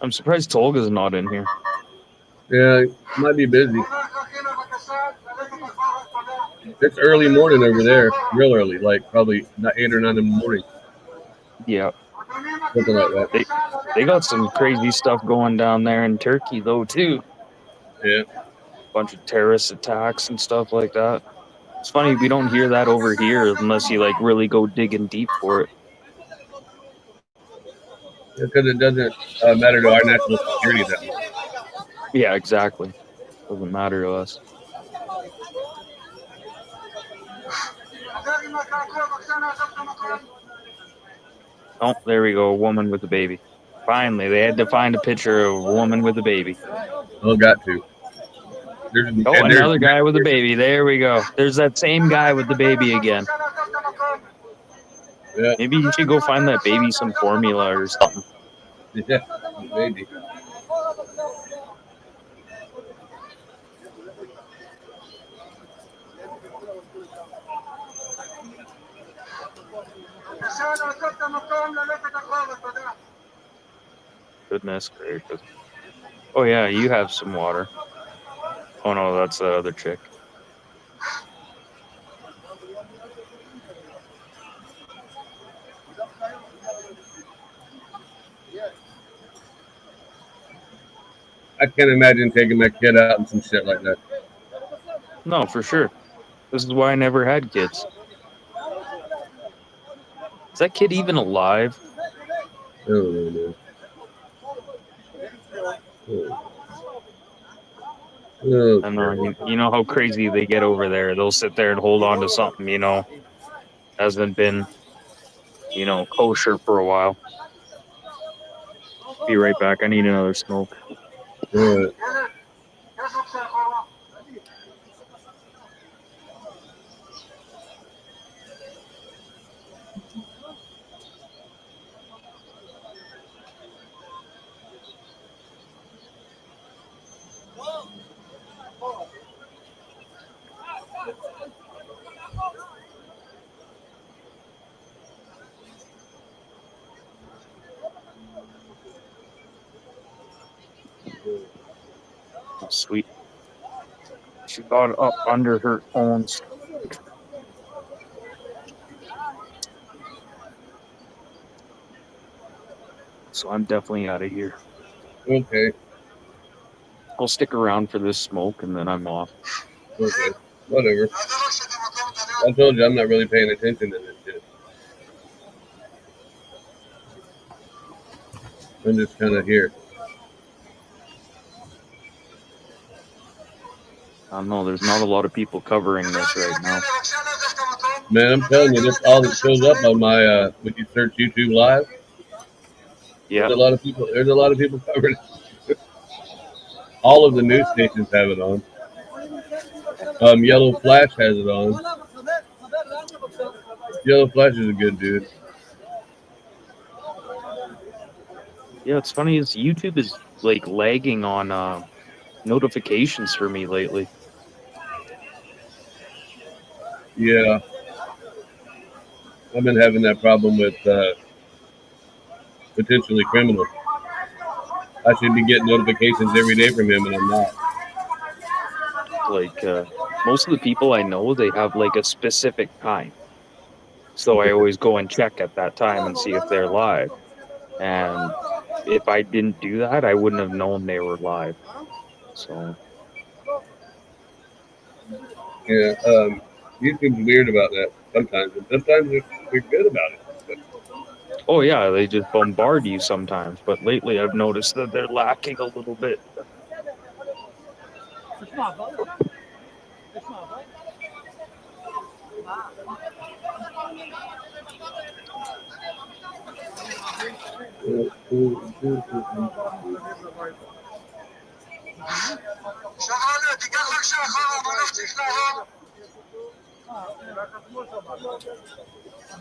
I'm surprised Tolga's not in here. Yeah, might be busy. It's early morning over there, real early, like probably 8 or 9 in the morning. Yeah. Something like that. They got some crazy stuff going down there in Turkey, though, too. Yeah. Bunch of terrorist attacks and stuff like that. It's funny, we don't hear that over here unless you, like, really go digging deep for it. Because it doesn't matter to our national security that much. Yeah, exactly. Doesn't matter to us. Oh, there we go. A woman with a baby. Finally, they had to find a picture of a woman with a baby. Oh, got to. Oh, another guy with a baby. There we go. There's that same guy with the baby again. Yeah. Maybe you should go find that baby some formula or something. Yeah, maybe. Goodness gracious. Oh, yeah, you have some water. Oh, no, that's that other chick. I can't imagine taking my kid out and some shit like that. No, for sure. This is why I never had kids. Is that kid even alive? I don't know, man. Oh, I know. You know how crazy they get over there. They'll sit there and hold on to something, hasn't been, kosher for a while. Be right back. I need another smoke. yeah. Oh, sweet. She got up under her own. So I'm definitely out of here. Okay. I'll stick around for this smoke and then I'm off. Okay. Whatever. I told you I'm not really paying attention to this shit. I'm just kind of here. I don't know. There's not a lot of people covering this right now. Man, I'm telling you, that's all that shows up on my when you search YouTube Live. Yeah. There's a lot of people. There's a lot of people covering it. All of the news stations have it on. Yellow Flash has it on. Yellow Flash is a good dude. Yeah, it's funny is YouTube is like lagging on notifications for me lately. Yeah. I've been having that problem with potentially criminal. I should be getting notifications every day from him, and I'm not. Like most of the people I know, they have like a specific time. So I always go and check at that time and see if they're live. And if I didn't do that, I wouldn't have known they were live. So Yeah. YouTube's weird about that sometimes, and sometimes they're good about it. But oh yeah, they just bombard you sometimes. But lately I've noticed that they're lacking a little bit.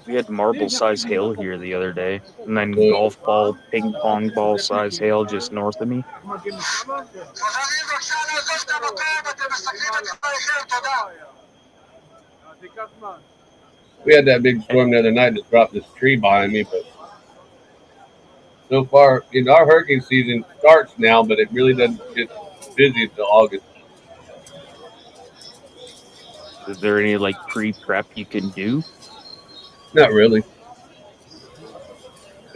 We had marble size hail here the other day, and then golf ball, ping pong ball size hail just north of me. we had that big storm the other night that dropped this tree behind me, but so far, our hurricane season starts now, but it really doesn't get busy until August. Is there any like pre-prep you can do? Not really.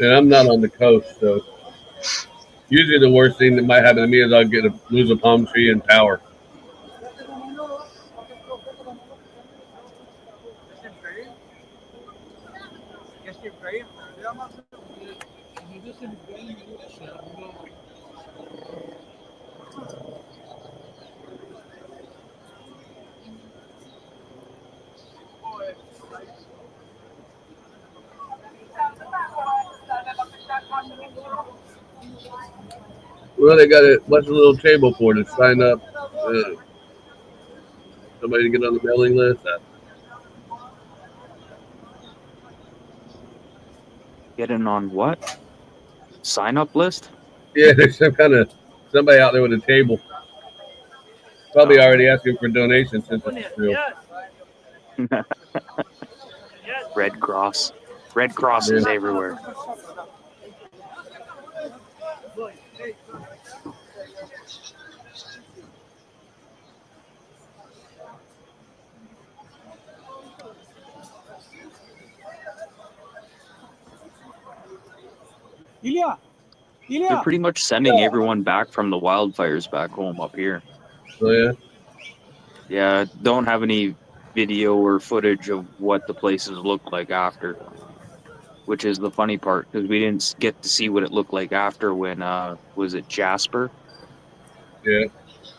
And I'm not on the coast, so usually the worst thing that might happen to me is I'll lose a palm tree and power. Well, they got a bunch of little table for to sign up. Somebody to get on the mailing list. Get in on what? Sign up list? Yeah, there's some kind of somebody out there with a table. Probably already asking for donations since it's real. Red Cross. Red Cross is everywhere. They're pretty much sending everyone back from the wildfires back home up here. Oh, yeah? Yeah, don't have any video or footage of what the places look like after, which is the funny part, because we didn't get to see what it looked like after when, was it Jasper? Yeah.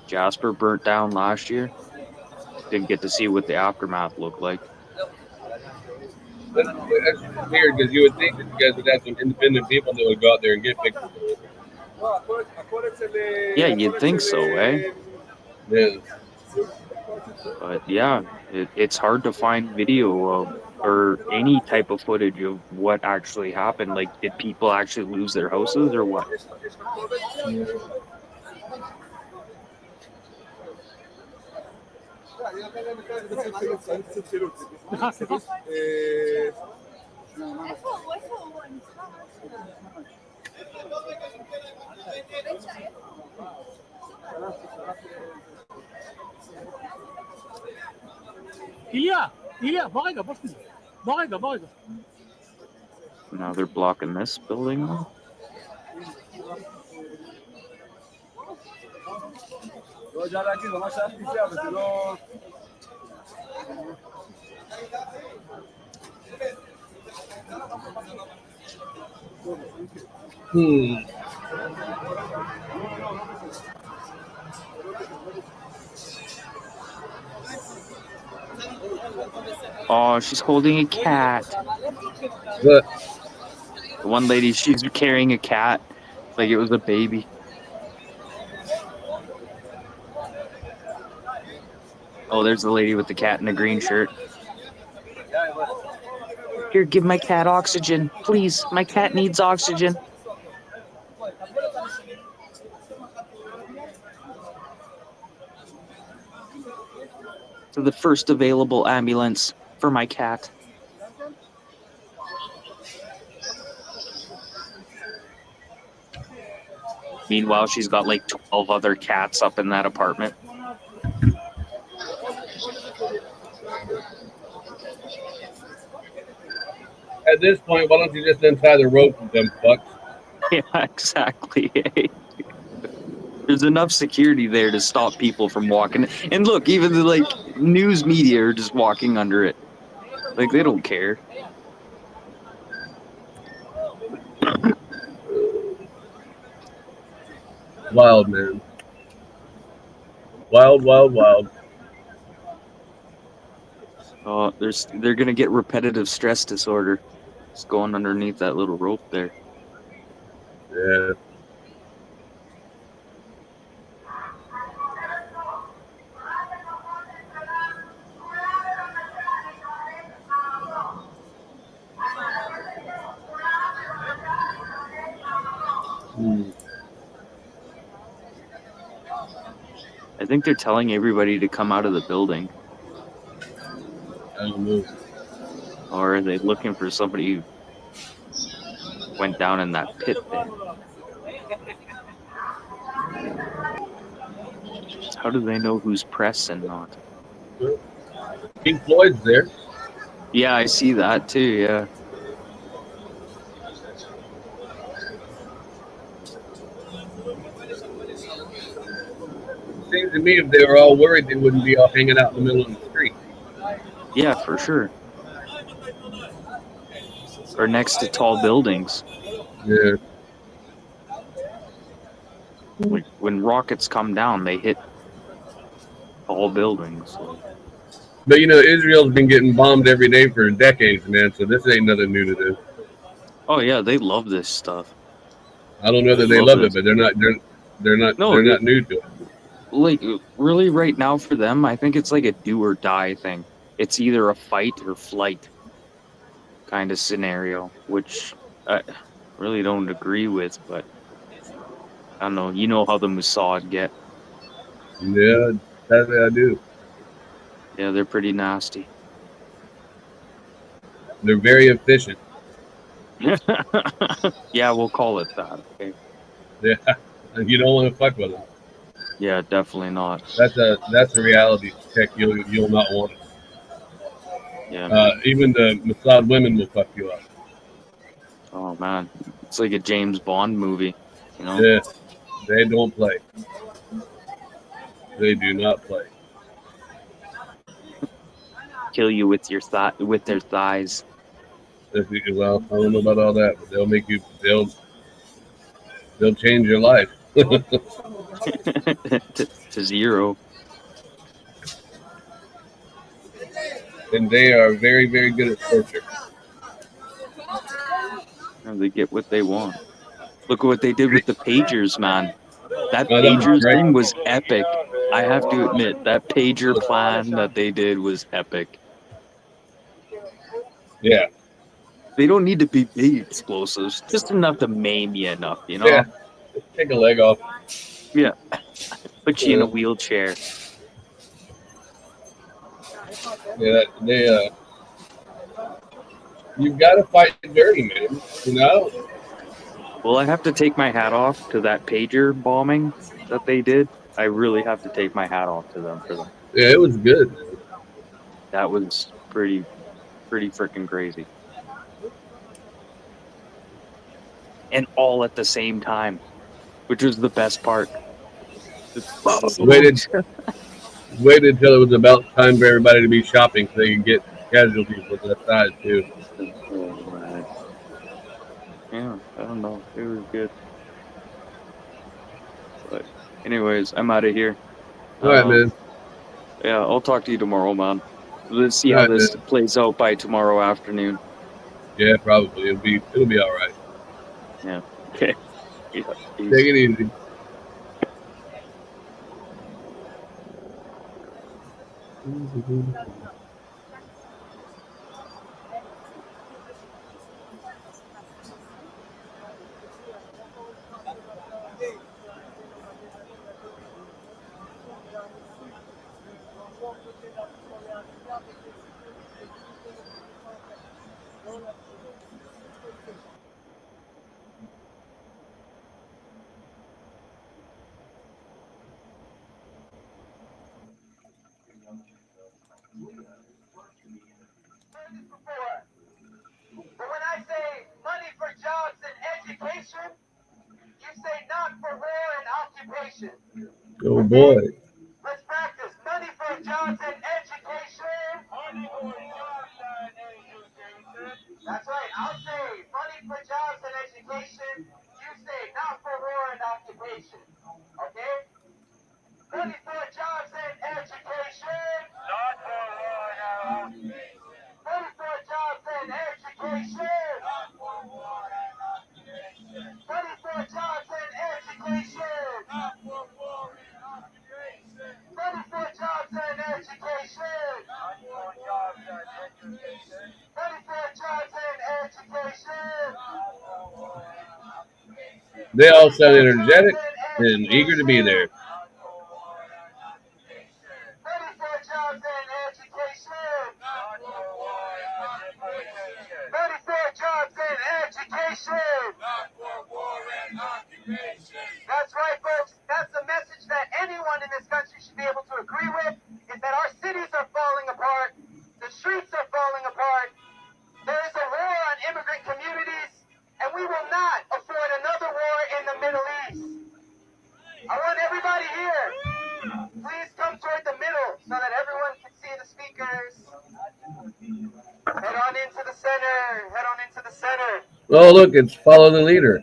Jasper burnt down last year. Didn't get to see what the aftermath looked like. That's weird because you would think that you guys would have some independent people that would go out there and get pictures of it. Yeah, you'd think so, eh? Yeah. But yeah, it's hard to find video of or any type of footage of what actually happened. Like, did people actually lose their houses or what? Now they're blocking this building off. Oh, she's holding a cat. But the one lady, she's carrying a cat like it was a baby. Oh, there's the lady with the cat in the green shirt. Here, give my cat oxygen, please. My cat needs oxygen. To the first available ambulance for my cat. Meanwhile, she's got like 12 other cats up in that apartment. at this point, why don't you just untie the rope with them fucks? Yeah, exactly. There's enough security there to stop people from walking. And look, even the like news media are just walking under it. Like, they don't care. Wild, man. Wild, wild, wild. Oh, they're gonna get repetitive stress disorder. It's going underneath that little rope there. Yeah. I think they're telling everybody to come out of the building. I don't know. Or are they looking for somebody who went down in that pit there? How do they know who's press and not? Pink Floyd's there. Yeah, I see that too, yeah. Seems to me if they were all worried, they wouldn't be all hanging out in the middle of the street. Yeah, for sure. Or next to tall buildings. Yeah. Like when rockets come down, they hit tall buildings. But you know, Israel's been getting bombed every day for decades, man. So this ain't nothing new to them. Oh yeah, they love this stuff. I don't know that they love it, but they're They're not new to it. Like, really, right now for them, I think it's like a do or die thing. It's either a fight or flight kind of scenario, which I really don't agree with, but I don't know. You know how the Mossad get. Yeah, sadly I do. Yeah, they're pretty nasty. They're very efficient. Yeah, we'll call it that. Okay. Yeah, you don't want to fuck with them. Yeah, definitely not. That's a reality check. You'll not want it. Yeah, man. Even the Mossad women will fuck you up. Oh man, it's like a James Bond movie, you know? Yeah, they don't play. They do not play. Kill you with your with their thighs. Well, I don't know about all that, but they'll make you. They'll change your life. to zero. And they are very, very good at torture. And they get what they want. Look at what they did with the pagers, man. That Oh, that was pagers great. thing was epic. I have to admit, that pager plan that they did was epic. Yeah. They don't need to be big explosives, just enough to maim you enough, you know? Yeah. Take a leg off. Yeah. Put you in a wheelchair. Yeah, they you've got to fight dirty, man. You know. Well, I have to take my hat off to that pager bombing that they did. I really have to take my hat off to them for that. Yeah, it was good. That was pretty freaking crazy. And all at the same time, which was the best part. Waited until it was about time for everybody to be shopping so they could get casualties with that size too. Yeah, I don't know. It was good. But anyways, I'm out of here. All right, man. Yeah, I'll talk to you tomorrow, man. Let's see All how right, this man. plays out by tomorrow afternoon. Yeah, probably. It'll be all right. Yeah. Okay. Yeah. Take it easy. But when I say money for jobs and education, you say not for war and occupation. Oh boy. Let's practice. Money for jobs and education. Money for jobs and education. That's right. I'll say money for jobs and education. You say not for war and occupation. Okay? Money for jobs and education. Not for war and occupation. Money for jobs and education. Not for war and occupation. Money for jobs and education. Not for war and occupation. Money for jobs and education. Not for jobs and education. Money for jobs and education. Not for war and occupation. They all sound energetic and eager to be there. Money for jobs and education. Not for war and occupation. Money for jobs and education. Not for war and occupation. That's right, folks. That's a message that anyone in this country should be able to agree with, is that our cities are falling apart. The streets are falling apart. There is a war on immigrant communities, and we will not afford another war in the Middle East. I want everybody here. Please come toward the middle so that everyone can see the speakers. Head on into the center. Head on into the center. Oh, look, it's follow the leader.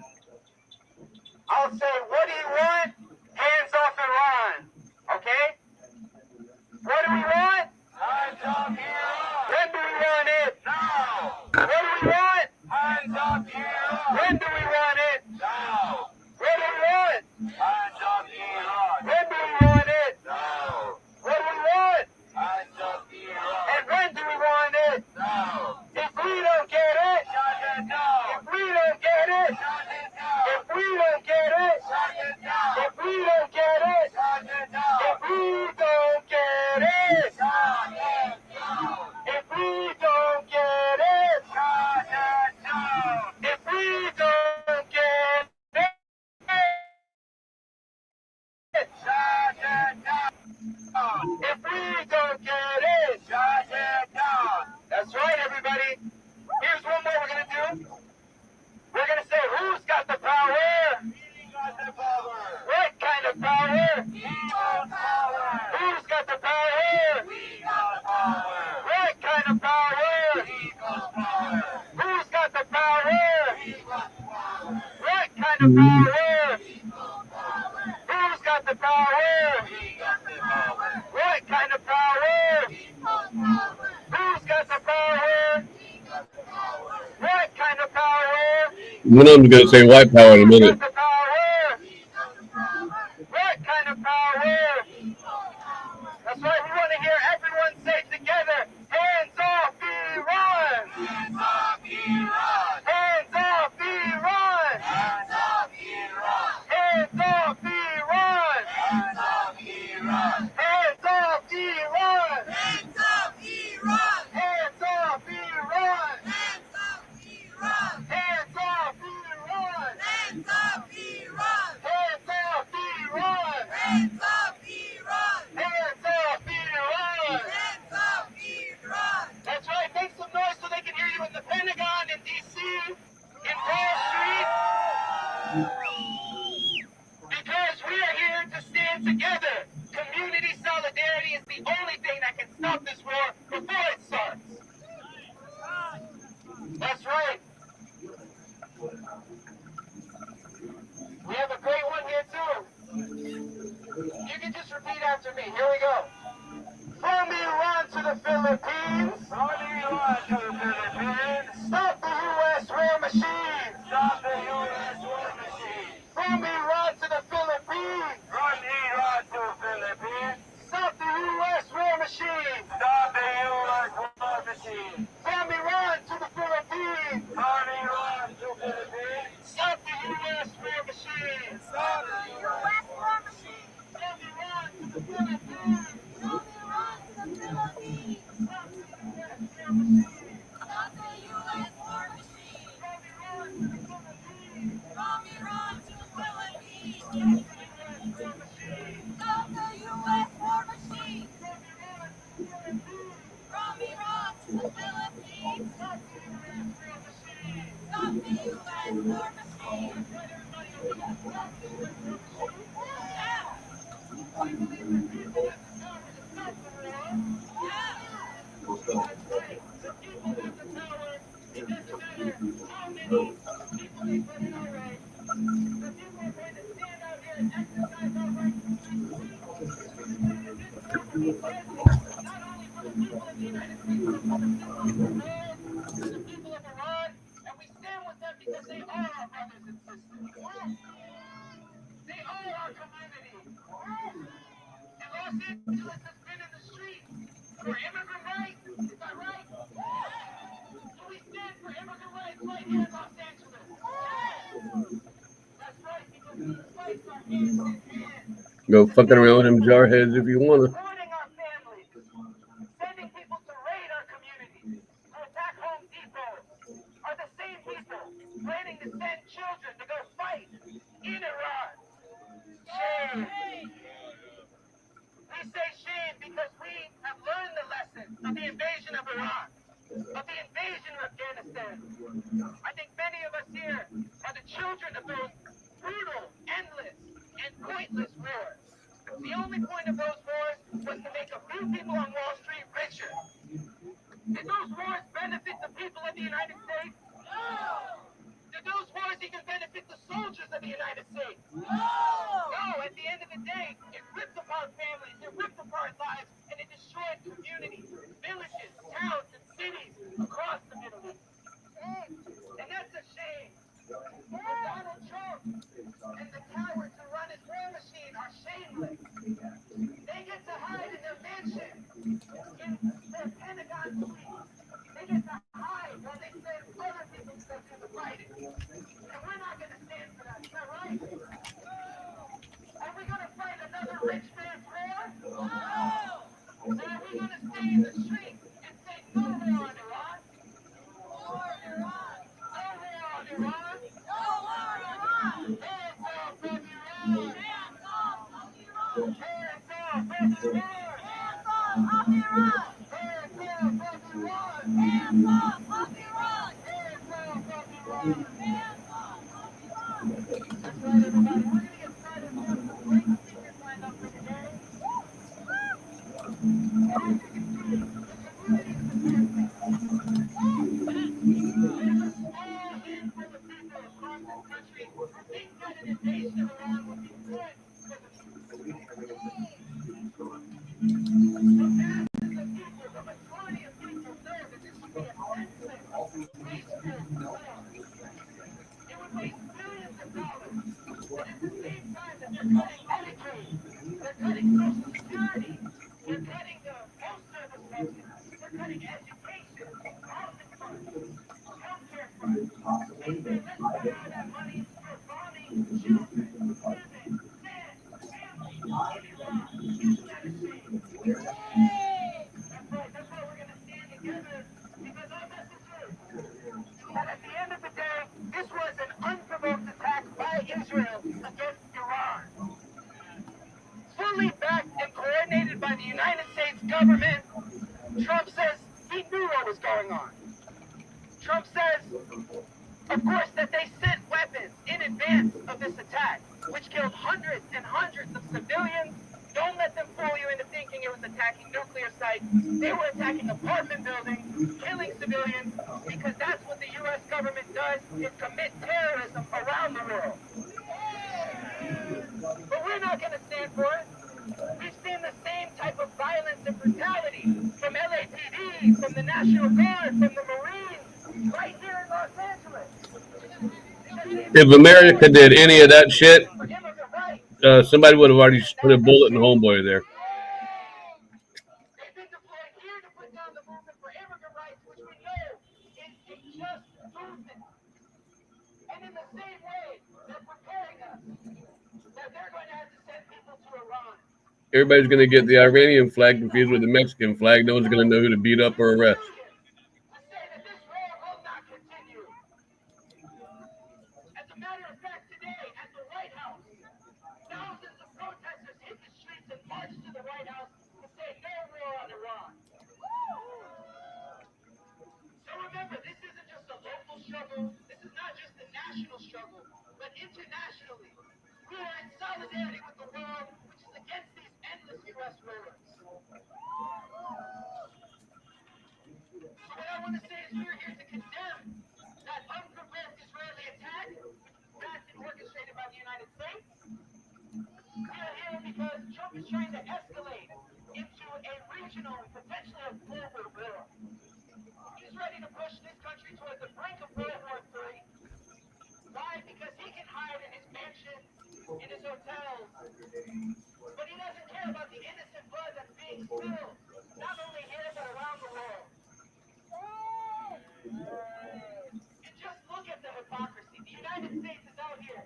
I'll say, what do you want? Hands off Iran. Okay? What do we want? Hands off Iran. When do we want it? Now. What do we want? Hands off Iran. When do we want it? Now. What do we want? Hands off the power? Who's got the power? What kind of power? Who's got the power? What kind of power? One of them's gonna say white power in a minute. What kind of power? That's why we want to hear everyone say together, hands off Iran! Hands off Iran! Hands off Iran! Hands off Iran! Hands off Iran! Hands off Iran! Hands off Iran! Hands off Iran! Hands off Iran! Hands off Iran! Hands off Iran! Hands off Iran! Hands off Iran! Hands off Iran! Hands off Iran! Hands off Iran! That's right, make some noise so they can hear you in the Pentagon, in D.C., in Wall Street. Because we are here to stand together. Community solidarity is the only thing that can stop this war before it starts. That's right. We have a great one here too. You can just repeat after me. Here we go. From Iran to the Philippines. From Iran to the Philippines. Stop the U.S. war machine. Stop the U.S. war machine. From Iran to the Philippines. From Iran to the Philippines. Stop the U.S. war machine. Stop the U.S. war machine. From Iran to the Philippines. From Iran to the Philippines. Stop the U.S. war machine. Stop the U.S. war machine. From Iran to the Philippines. From Iran to the Philippines. Stop the U.S. war machine. Stop the U.S. war machine. From Iran to the Philippines. From Iran to the Philippines. Stop the U.S. war machine. From Iran to the Philippines. Stop the U.S. war machine. Stop the U.S. war machine. We believe that people have the power to stop the war. That's right. The people have the power. It doesn't matter how many people they put in our way. The people are going to stand out here and exercise our rights to free speech. Because this war will be deadly, not only for the people of the United States, but for the people of the world, for the people of Iran. And we stand with them because they are our brothers and sisters. They are our community. And Los Angeles has been in the streets for immigrant rights. Is that right? So we stand for immigrant rights right here in Los Angeles. That's right, because these fights are hand in hand. Go fucking around with them jarheads if you wanna. Supporting our families, sending people to raid our communities, to attack Home Depot, are the same people planning to send children to go fight in Iran. Shame. We say shame because we have learned the lesson of the invasion of Iraq, of the invasion of Afghanistan. I think many of us here are the children of those brutal, endless, and pointless wars. The only point of those wars was to make a few people on Wall Street richer. Did those wars benefit the people of the United States? No! Did those wars even benefit the soldiers of the United States? No, at the end of the day, it ripped apart families, it ripped apart lives, and it destroyed communities, villages, towns, and cities across the Middle East. And that's a shame. Donald Trump and the cowards who run his war machine are shameless. They get to hide in their mansion, in their Pentagon suite. They get to hide while they send other people to go do the fighting. And we're not going to stand for that. Is that right? Are we going to fight another rich man's war? No! Or are we going to stay in the streets and say no war on Iran? No war on Iran! No war on Iran! No war on Iran! Hands off of Iran! Hands off of Iran! Hands off of Iran! Hands off of Iran! Hands off of Iran! Hands off of Iran! Hands off of Iran! Hands off of Iran! That's right, everybody. We're going to get started. We have some great speakers lined up for today. And as you can see, the community is advancing. There's a small handful of people across this country who think That at the end of the day, this was an unprovoked attack by Israel against Iran. Fully backed and coordinated by the United States government, Trump says he knew what was going on. Trump says, of course, that they sent weapons in advance of this attack, which killed hundreds and hundreds of civilians. Don't let them fool you into thinking it was attacking nuclear sites. They were attacking apartment buildings, killing civilians, because that's what the U.S. government does, is commit terrorism around the world. But we're not going to stand for it. We've seen the same type of violence and brutality from LAPD, from the National Guard, from the Marines, right here in Los Angeles. If America did any of that shit, somebody would have already put a bullet in the homeboy there. They've been deployed here to put down the movement for immigrant rights, which we know is a just movement. And in the same way, they're preparing us that they're going to have to send people to Iran. Everybody's going to get the Iranian flag confused with the Mexican flag. No one's going to know who to beat up or arrest. As a matter of fact, today at the White House, thousands of protesters hit the streets and marched to the White House to say no war on Iran. So remember, this isn't just a local struggle. This is not just a national struggle, but internationally. We are in solidarity with the world, which is against these endless U.S. rulers. So what I want to say is we're here to condemn that unprovoked Israeli attack, backed and orchestrated by the United States. We are here because Trump is trying to escalate into a regional and potentially a global war. He's ready to push this country toward the brink of World War III. Why? Because he can hide in his mansion, in his hotels, but he doesn't care about the innocent blood that's being spilled, not only here but around the world. And just look at the hypocrisy. The United States is out here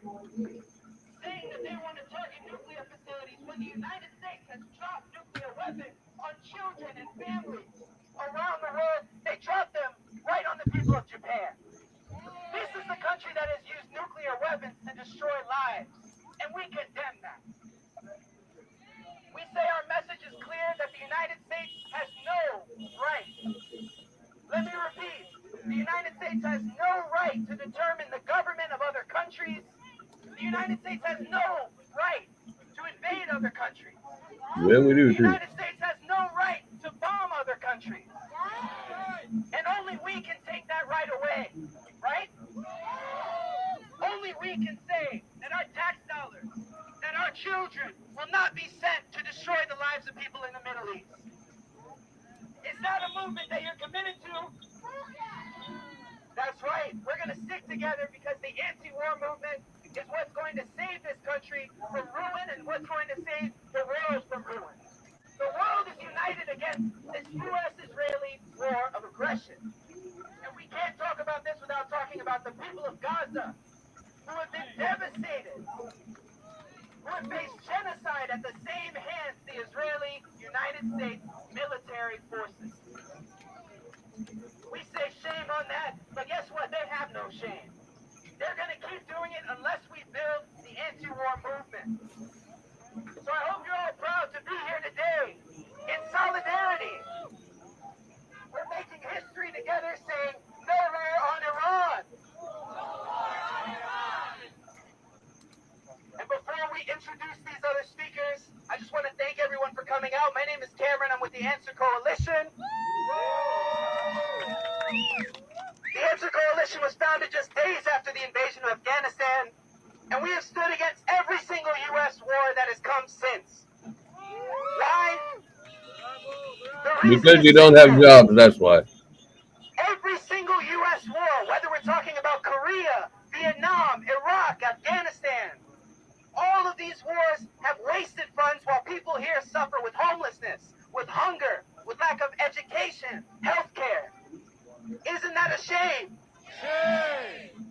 saying that they want to target nuclear facilities when the United States has dropped nuclear weapons on children and families around the world. They dropped them right on the people of Japan. This is the country that has used nuclear weapons to destroy lives, and we condemn that. We say our message is clear that the United States has no right. Let me repeat. The United States has no right to determine the government of other countries. The United States has no right to invade other countries. Well, we do The too. United States has no right to bomb other countries. And only we can take that right away, right? Only we can say that our tax dollars, that our children will not be sent to destroy the lives of people in the Middle East. Is that a movement that you're committed to? That's right. We're going to stick together because the anti-war movement is what's going to save this country from ruin and what's going to save the world from ruin. The world is united against this U.S.-Israeli war of aggression. And we can't talk about this without talking about the people of Gaza, who have been devastated, who have faced genocide at the same hands the Israeli United States military forces. We say shame on that, but guess what? They have no shame. They're going to keep doing it unless we build the anti-war movement. So I hope you're all proud to be here today in solidarity. We're making history together saying no war on Iran. And before we introduce these other speakers, I just want to thank everyone for coming out. My name is Cameron. I'm with the Answer Coalition. The Answer Coalition was founded just days after the invasion of Afghanistan, and we have stood against every single U.S. war that has come since. Why? Because you don't have jobs, that's why. Every single U.S. war, whether we're talking about Korea, Vietnam, Iraq, Afghanistan, all of these wars have wasted funds while people here suffer with homelessness, with hunger, with lack of education, health care. Isn't that a shame? Shame!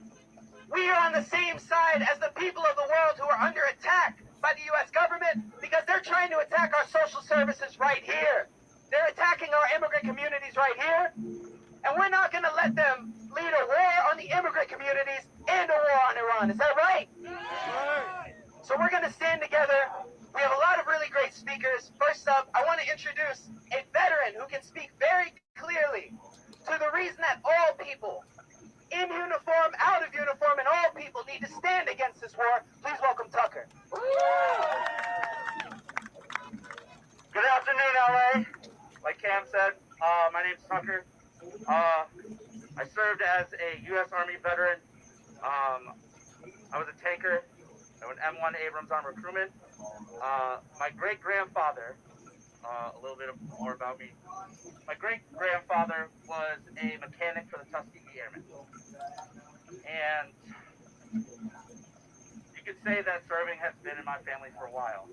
We are on the same side as the people of the world who are under attack by the U.S. government because they're trying to attack our social services right here. They're attacking our immigrant communities right here. And we're not going to let them lead a war on the immigrant communities and a war on Iran. Is that right? Right. So we're going to stand together. We have a lot of really great speakers. First up, I want to introduce a veteran who can speak very clearly to the reason that all people, in uniform, out of uniform, and all people need to stand against this war. Please welcome Tucker. Good afternoon, LA. Like Cam said, my name's Tucker. I served as a U.S. Army veteran. I was a tanker. I was an M1 Abrams Armored Crewman. My great-grandfather, a little bit more about me. My great-grandfather was a mechanic for the Tuskegee Airmen. And you could say that serving has been in my family for a while.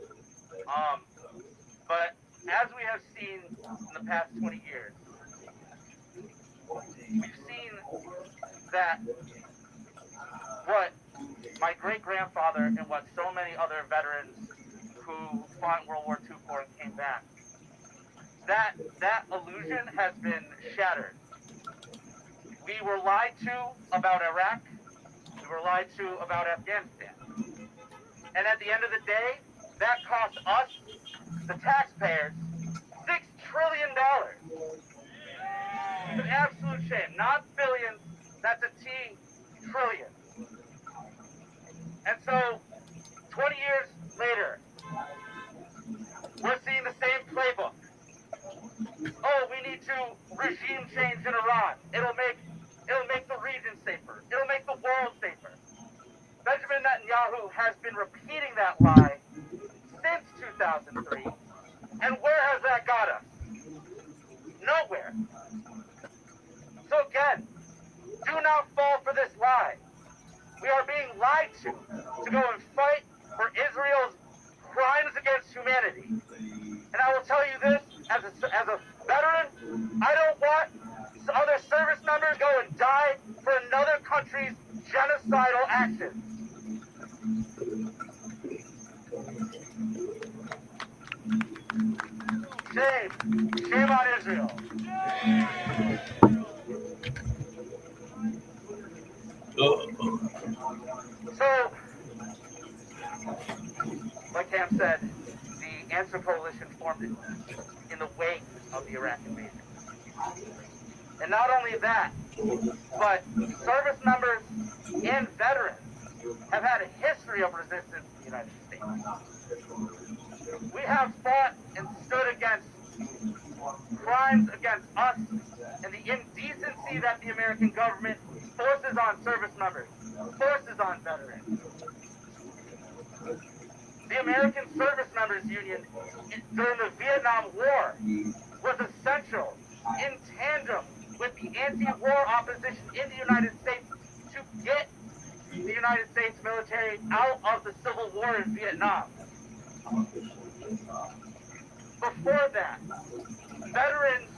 But as we have seen in the past 20 years, we've seen that what my great-grandfather and what so many other veterans who fought in World War II for and came back, that illusion has been shattered. We were lied to about Iraq. We were lied to about Afghanistan. And at the end of the day, that cost us, the taxpayers, $6 trillion. It's an absolute shame. Not billions, that's a trillion. And so, 20 years later, we're seeing the same playbook. Oh, we need to regime change in Iran. It'll make the region safer. It'll make the world safer. Benjamin Netanyahu has been repeating that lie since 2003. And where has that got us? Nowhere. So again, do not fall for this lie. We are being lied to go and fight for Israel's crimes against humanity. And I will tell you this, as a veteran, I don't want other service members go and die for another country's genocidal actions. Shame. Shame on Israel. So, like Cam said, the Answer Coalition formed in the wake of the Iraq invasion. And not only that, but service members and veterans have had a history of resistance in the United States. We have fought and stood against crimes against us and the indecency that the American government forces on service members, forces on veterans. The American Service Members Union during the Vietnam War was essential in tandem with the anti-war opposition in the United States to get the United States military out of the Civil War in Vietnam. Before that, veterans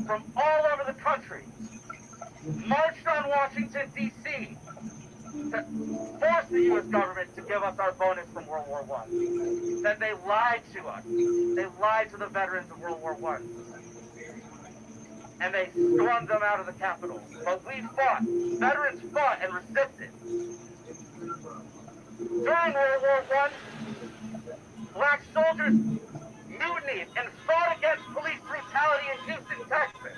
from all over the country marched on Washington, D.C. to force the U.S. government to give us our bonus from World War I. That they lied to us. They lied to the veterans of World War I. And they stormed them out of the Capitol. But we fought. Veterans fought and resisted. During World War I, black soldiers mutinied and fought against police brutality in Houston, Texas.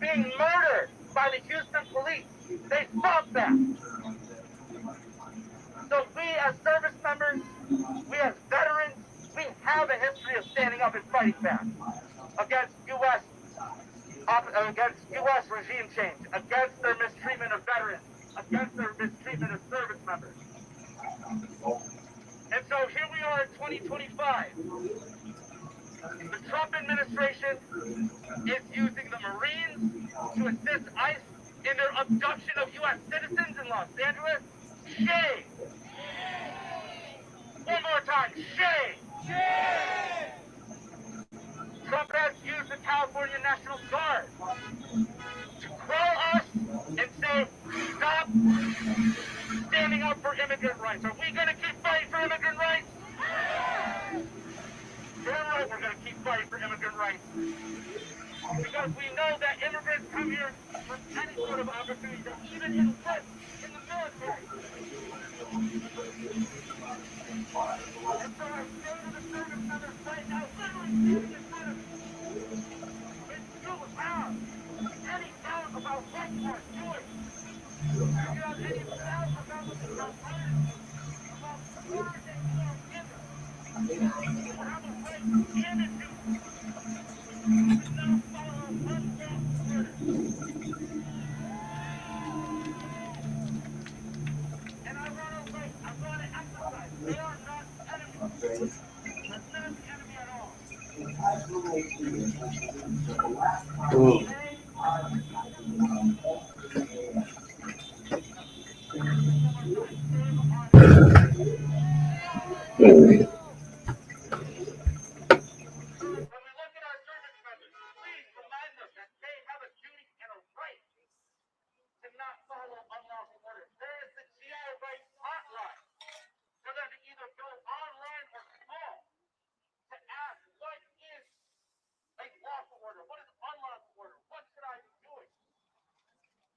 Being murdered by the Houston police. They fought that. So we as service members, we as veterans, we have a history of standing up and fighting back against U.S. regime change, against their mistreatment of veterans, against their mistreatment of service members. And so here we are in 2025. The Trump administration is using the Marines to assist ICE in their abduction of U.S. citizens in Los Angeles. Shame! One more time, shame! Trump has used the California National Guard to quell us and say, stop standing up for immigrant rights. Are we going to keep fighting for immigrant rights? You're right, we're going to keep fighting for immigrant rights. Because we know that immigrants come here for any sort of opportunity to even enlist in the military. And so our state of the service members right now literally standing in front of you. If you have any doubt about what you are doing, if you have any doubt about what the alternatives, about the order that you are given, you have a right and a duty to not follow unlawful orders. And I want to emphasize, they are not enemies. That's not the enemy at all.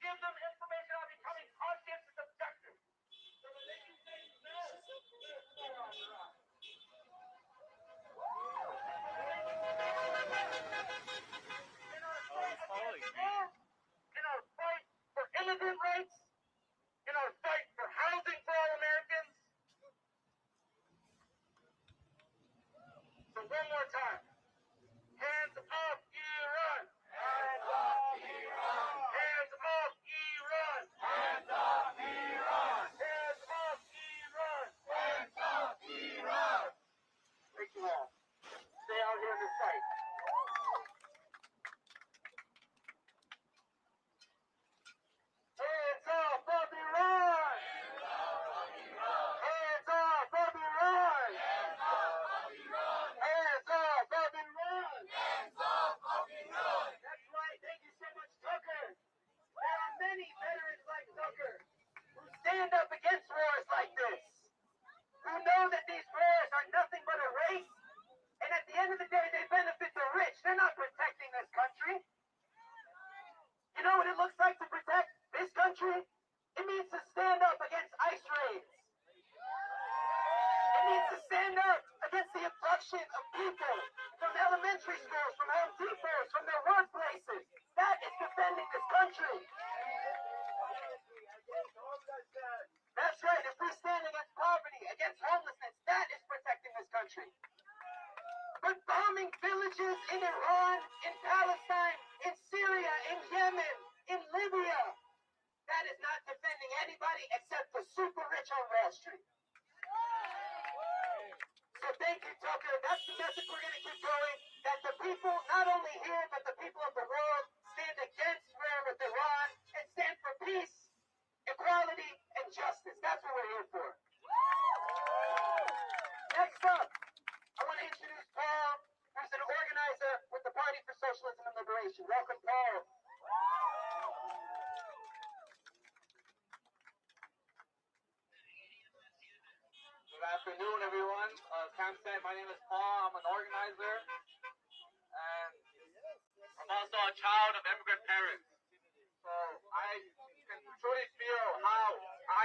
Give them information on becoming conscientious objectors so that they can say no to this war on Iraq. In our fight for immigrant rights, in our fight for housing for all Americans. So one more time. Hands off Iran! Hands off Iran! Hands off Iran! Hands off Iran! Hands off Iran! Hands off Iran! Thank you all. Stay out here in this fight. Hands off of Iran! Hands off of Iran! Hands off of Iran! Hands off of Iran! Hands off of Iran! That's right. Thank you so much, Tucker. There are many veterans like Tucker who stand up against wars like this, who know that these wars are nothing but a race, and at the end of the day, they benefit the rich. They're not protecting this country. You know what it looks like to protect this country? It means to stand up against ICE raids. It means to stand up against the abduction of people from elementary schools, from Home Depots, from their workplaces. That is defending this country. That's right. If we stand against poverty, against homelessness, that is protecting this country. But bombing villages in Iran, in Palestine, in Syria, in Yemen, in Libya, that is not defending anybody except the super rich on Wall Street. So thank you, Tucker. That's the message we're going to keep going, that the people, not only here, but the people of the world, stand against war with Iran and stand for peace, equality, and justice. That's what we're here for. Next up, I want to introduce Paul, who's an organizer with the Party for Socialism and Liberation. Welcome, Paul. Good afternoon, everyone. Cam said, my name is Paul. I'm an organizer, and I'm also a child of immigrant parents. So I can truly feel how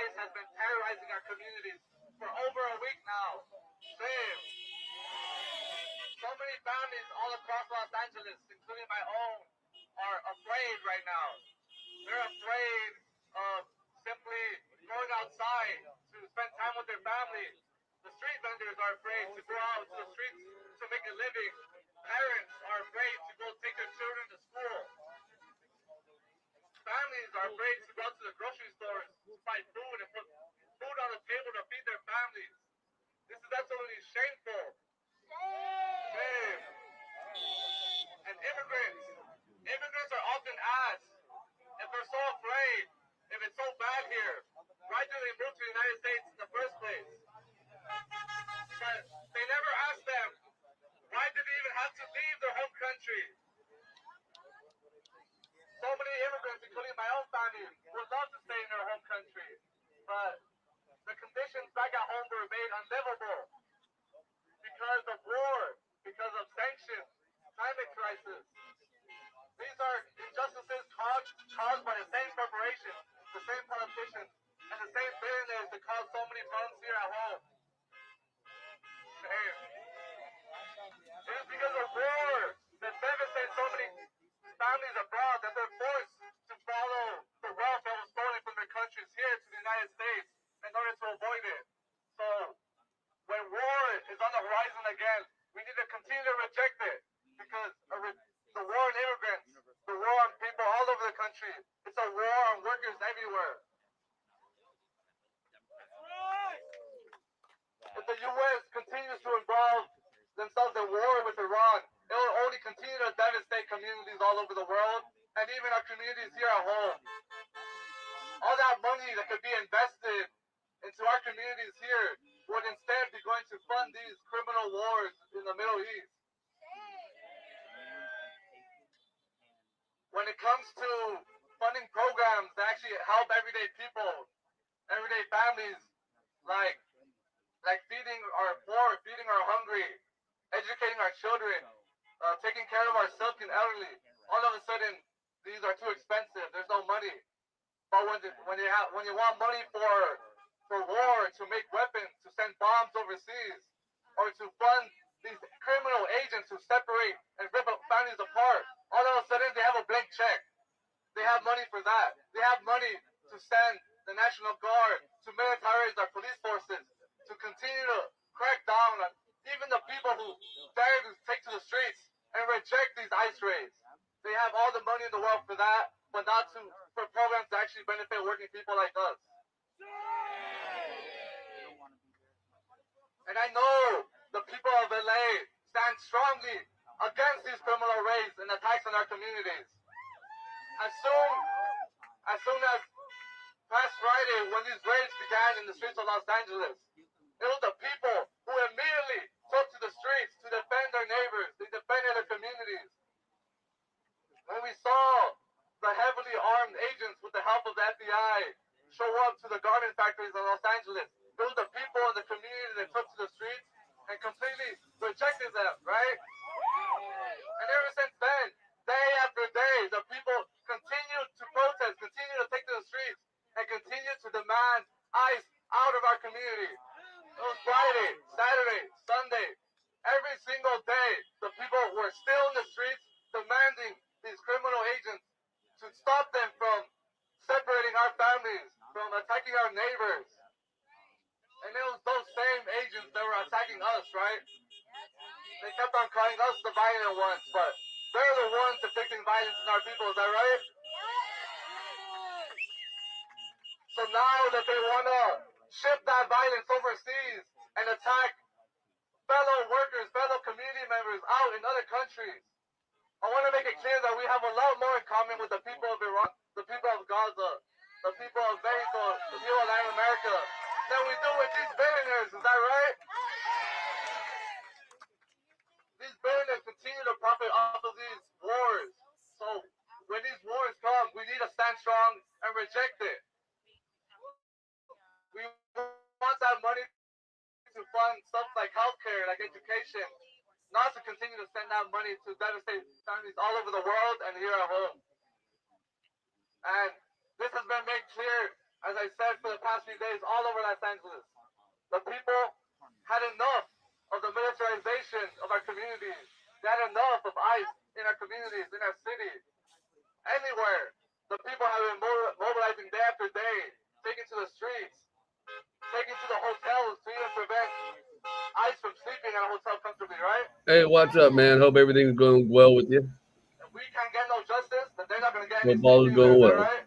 ICE has been terrorizing our communities for over a week now. Same. So many families all across Los Angeles, including my own, are afraid right now. They're afraid of simply going outside to spend time with their families. The street vendors are afraid to go out to the streets to make a living. Parents are afraid to go take their children to school. Families are afraid to go to the grocery stores to buy food and put food on the table to feed their families. This is absolutely shameful. Shame. ask, if they're so afraid, if it's so bad here, why do they move to the United States in the first place? But they never asked them, why did they even have to leave their home country? So many immigrants, including my own family, would love to stay in their home country, but the conditions back at home were made unlivable because of war, because of sanctions, climate crisis. These are injustices caused by the same corporations, the same politicians, and the same billionaires that cause so many problems here at home. It is because of war that devastates so many families abroad that they're forced to follow the wealth that was stolen from their countries here to the United States in order to avoid it. So when war is on the horizon again, we need to continue to reject it because the war on immigrants, the war on people all over the country, it's a war on workers everywhere. If the U.S. continues to involve themselves in war with Iran, it will only continue to devastate communities all over the world and even our communities here at home. All that money that could be invested into our communities here would instead be going to fund these criminal wars in the Middle East. When it comes to funding programs that actually help everyday people, everyday families, like feeding our poor, feeding our hungry, educating our children, taking care of our sick and elderly, all of a sudden these are too expensive. There's no money. But when you want money for war, to make weapons, to send bombs overseas, or to fund these criminal agents who separate and rip up families apart, all of a sudden they have a blank check. They have money for that. They have money to send the National Guard, to militarize our police forces, to continue to crack down on even the people who dare to take to the streets and reject these ICE raids. They have all the money in the world for that, but not for programs to actually benefit working people like us. And I know the people of LA stand strongly against these criminal raids and attacks on our communities. As soon as past Friday, when these raids began in the streets of Los Angeles, it was the people who immediately took to the streets to defend their neighbors, to defend their communities. When we saw the heavily armed agents with the help of the FBI show up to the garment factories in Los Angeles, it was the people in the community that took to the streets and completely rejected them, right? And ever since then, day after day, the people continue to protest, continue to take to the streets, and continue to demand ICE out of our community. It was Friday, Saturday, Sunday. Every single day, the people were still in the streets demanding these criminal agents to stop them from separating our families, from attacking our neighbors. And it was those same agents that were attacking us, right? They kept on calling us the violent ones, but they're the ones depicting violence in our people, is that right? So now that they want to ship that violence overseas and attack fellow workers, fellow community members out in other countries, I want to make it clear that we have a lot more in common with the people of Iraq, the people of Gaza, the people of Mexico, the people of Latin America, than we do with these billionaires, is that right? These billionaires continue to profit off of these wars. So when these wars come, we need to stand strong and reject it. We want that money to fund stuff like healthcare, like education, not to continue to send that money to devastate families all over the world and here at home. And this has been made clear, as I said, for the past few days all over Los Angeles. The people had enough of the militarization of our communities. They had enough of ICE in our communities, in our city, anywhere. The people have been mobilizing day after day, taking to the streets, taking to the hotels to even prevent ICE from sleeping at a hotel comfortably, right? Hey, what's up, man? Hope everything's going well with you. If we can't get no justice, then they're not going to get any Football is sleep either, going is that well. right?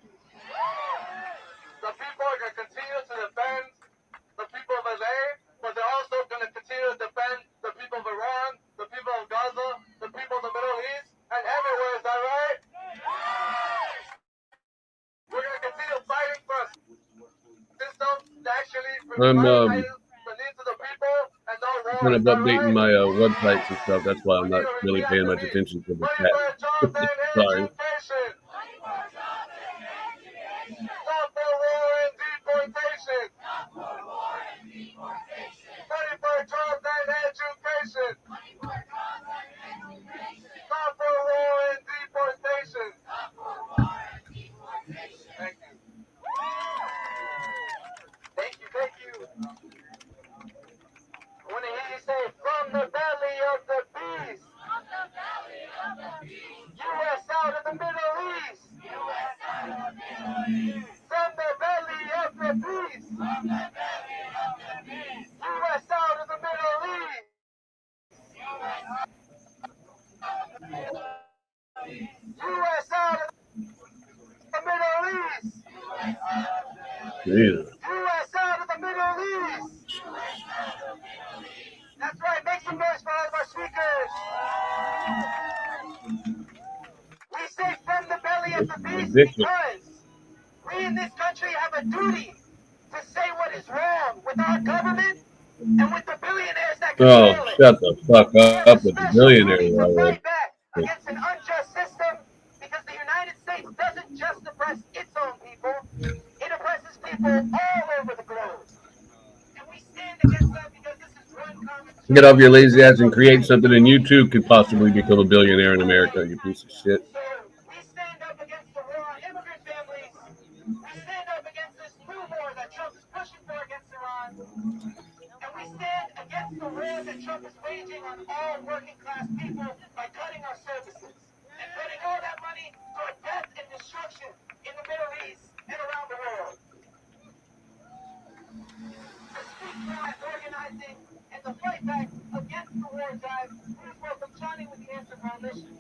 The people are going to continue to defend the people of LA, but they're also going to continue to defend the people of Iran, the people of Gaza, the people of the Middle East, and everywhere, is that right? I'm kind of updating my websites and stuff. That's why I'm not really paying much attention to the chat. Sorry. Stop for war and deportation. Money for jobs and education. Stop for war and deportation. Thank you. Thank you, thank you. I want to hear you say, from the belly of the beast. U.S. out of the Middle East. From the belly of the beast. U.S. out of the Middle East. U.S. out of the Middle East. Jesus. U.S. out of the Middle East. That's right, make some noise for all of our speakers. We say from the belly of the beast because we in this country have a duty to say what is wrong with our government and with the billionaires that control it. Shut the fuck up with the billionaires already. Fight back against an unjust system because the United States doesn't just oppress its own people, it oppresses people all over the globe. And we stand against that because this is one common. Get off your lazy ass and create something, and you too could possibly become a billionaire in America, you piece of shit. So we stand up against the war on immigrant families. We stand up against this new war that Trump is pushing for against Iran. And we stand against the war that Trump is waging on all working class people by cutting our services and putting all that money toward death and destruction in the Middle East and around the world. To speak for that organizing and to fight back against the war drive, please welcome Johnny with the Answer Coalition.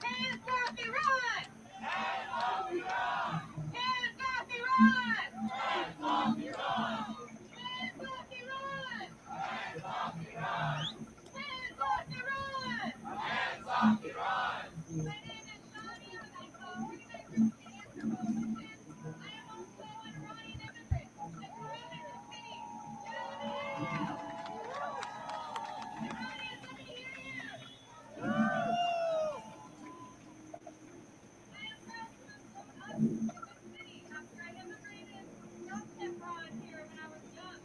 Hands off Iran! Hands off Iran! Hands off Iran! Hands off Iran! Hands off Iran! Hands off Iran! Hands off Iran! Hands off Iran! My name is Johnny. I'm the co-organizer of the Answer Coalition. I am also an Iranian immigrant. I'm growing in the city. Iranians, let me hear you! I am proud to have grown up in this city after I immigrated from Tehran here when I was young.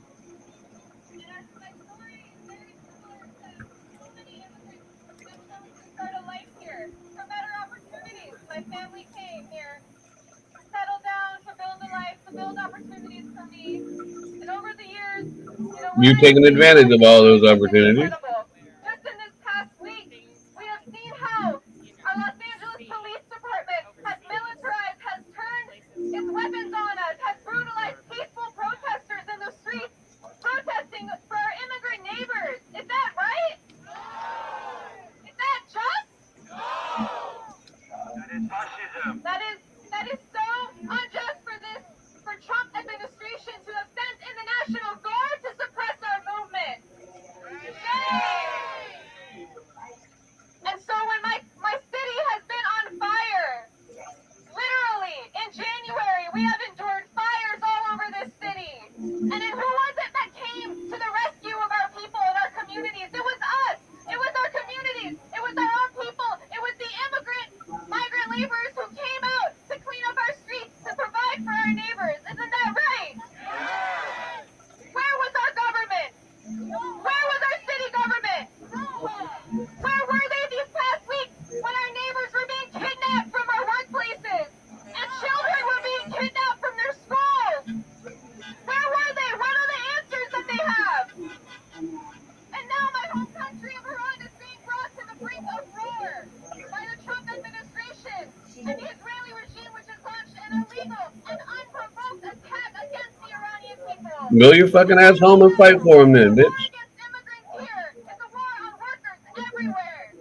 And as my story is very similar to so many immigrants that chose to start a life here for better opportunities. My family came here to settle down, to build a life, to build opportunities for me. And over the years, You taking advantage of all those opportunities. just in this past week, we have seen how our Los Angeles Police Department has militarized, has turned its weapons on us, has brutalized peaceful protesters in the streets, protesting for our immigrant neighbors. Is that right? Is that just? That is fascism. That is so unjust for Trump administration to have sent in the National Guard to suppress our movement. And so when my city has been on fire, literally in January, we have endured fires all over this city. And then who was it that came to the rescue of our people and our communities? It was us. It was our communities. It was our own people. It was the migrant laborers who came out to clean up our streets, to provide for our neighbors. Isn't that right? Where was our government? Where was our city government? Where were they these past weeks when our neighbors were being kidnapped from our workplaces and children were being kidnapped from their schools? Where were they? What are the answers that they have? And now my home country of Iran is being brought to the brink of war by the Trump administration and the Israeli regime, which has launched an illegal and unprovoked attack against the Iranian people. Go your fucking ass home and fight for him then, bitch. Against immigrants here is a war on workers everywhere.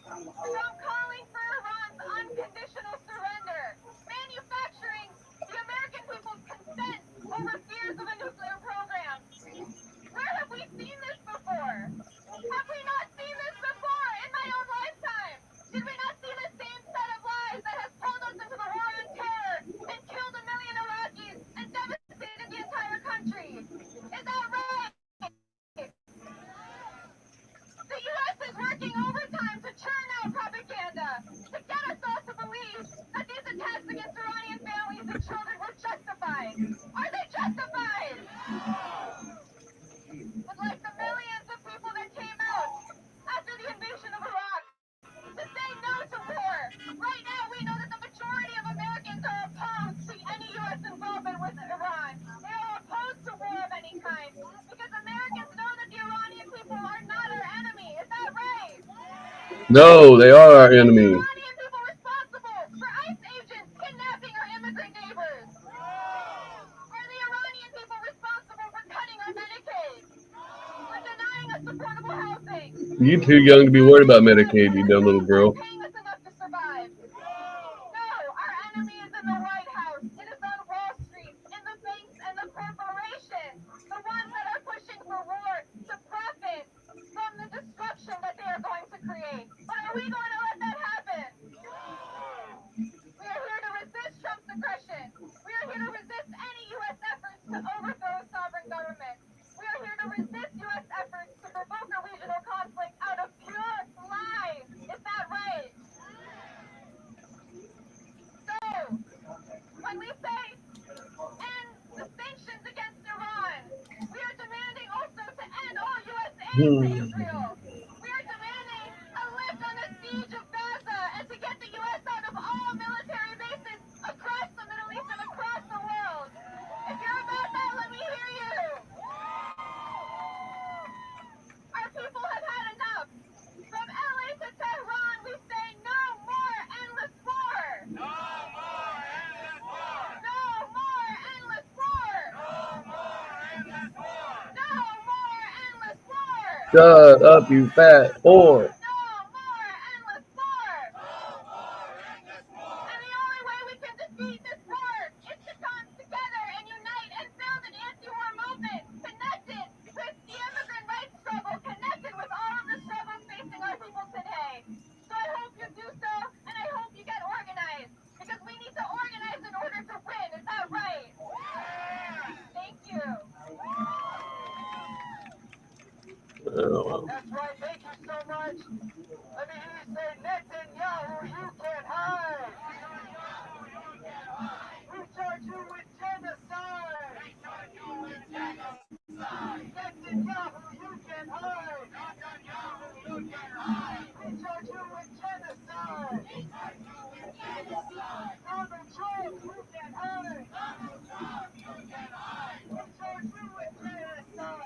So I'm calling for Iran's unconditional surrender, manufacturing the American people's consent over fears of a nuclear program. Where have we seen this before? Have we not seen this before in my own lifetime? Did we not see the same set of lies that has told us in No, they are our enemy. Iranian people responsible for ICE agents kidnapping our immigrant neighbors? Are the Iranian people responsible for cutting our Medicaid? For denying us affordable housing? You too young to be worried about Medicaid, you dumb little girl. Paying us enough to survive? No, our enemy is in the White House. It is on Wall Street, in the banks and the corporations, the ones that are pushing for war to profit from the destruction that they are going to create. But are we going to let that happen? We are here to resist Trump's aggression. We are here to resist any U.S. efforts to overthrow a sovereign government. We are here to resist U.S. efforts to provoke a regional conflict out of pure lies. Is that right? So, when we say end the sanctions against Iran, we are demanding also to end all U.S. aid to Israel. We are demanding a lift on the siege of Gaza and to get the U.S. out of all military bases across the Middle East and across the world. If you're about that, let me hear you. Our people have had enough. From LA to Tehran, we say no more endless war. No more endless war. No more endless war. No more endless war. No more endless war. Shut up, you fat whore. No more endless war. No more endless war. And the only way we can defeat this war is to come together and unite and build an anti-war movement connected with the immigrant rights struggle, connected with all of the struggles facing our people today. So I hope you do so, and I hope you get organized, because we need to organize in order to win. Is that right? Thank you. That's right. Thank you so much. Let me hear you say, Netanyahu, you can't hide. We charge you with genocide. Netanyahu, you can't hide. We charge you with genocide. Donald Trump, you can't hide. We charge you with genocide. Donald Trump, you can't hide. We charge you with genocide.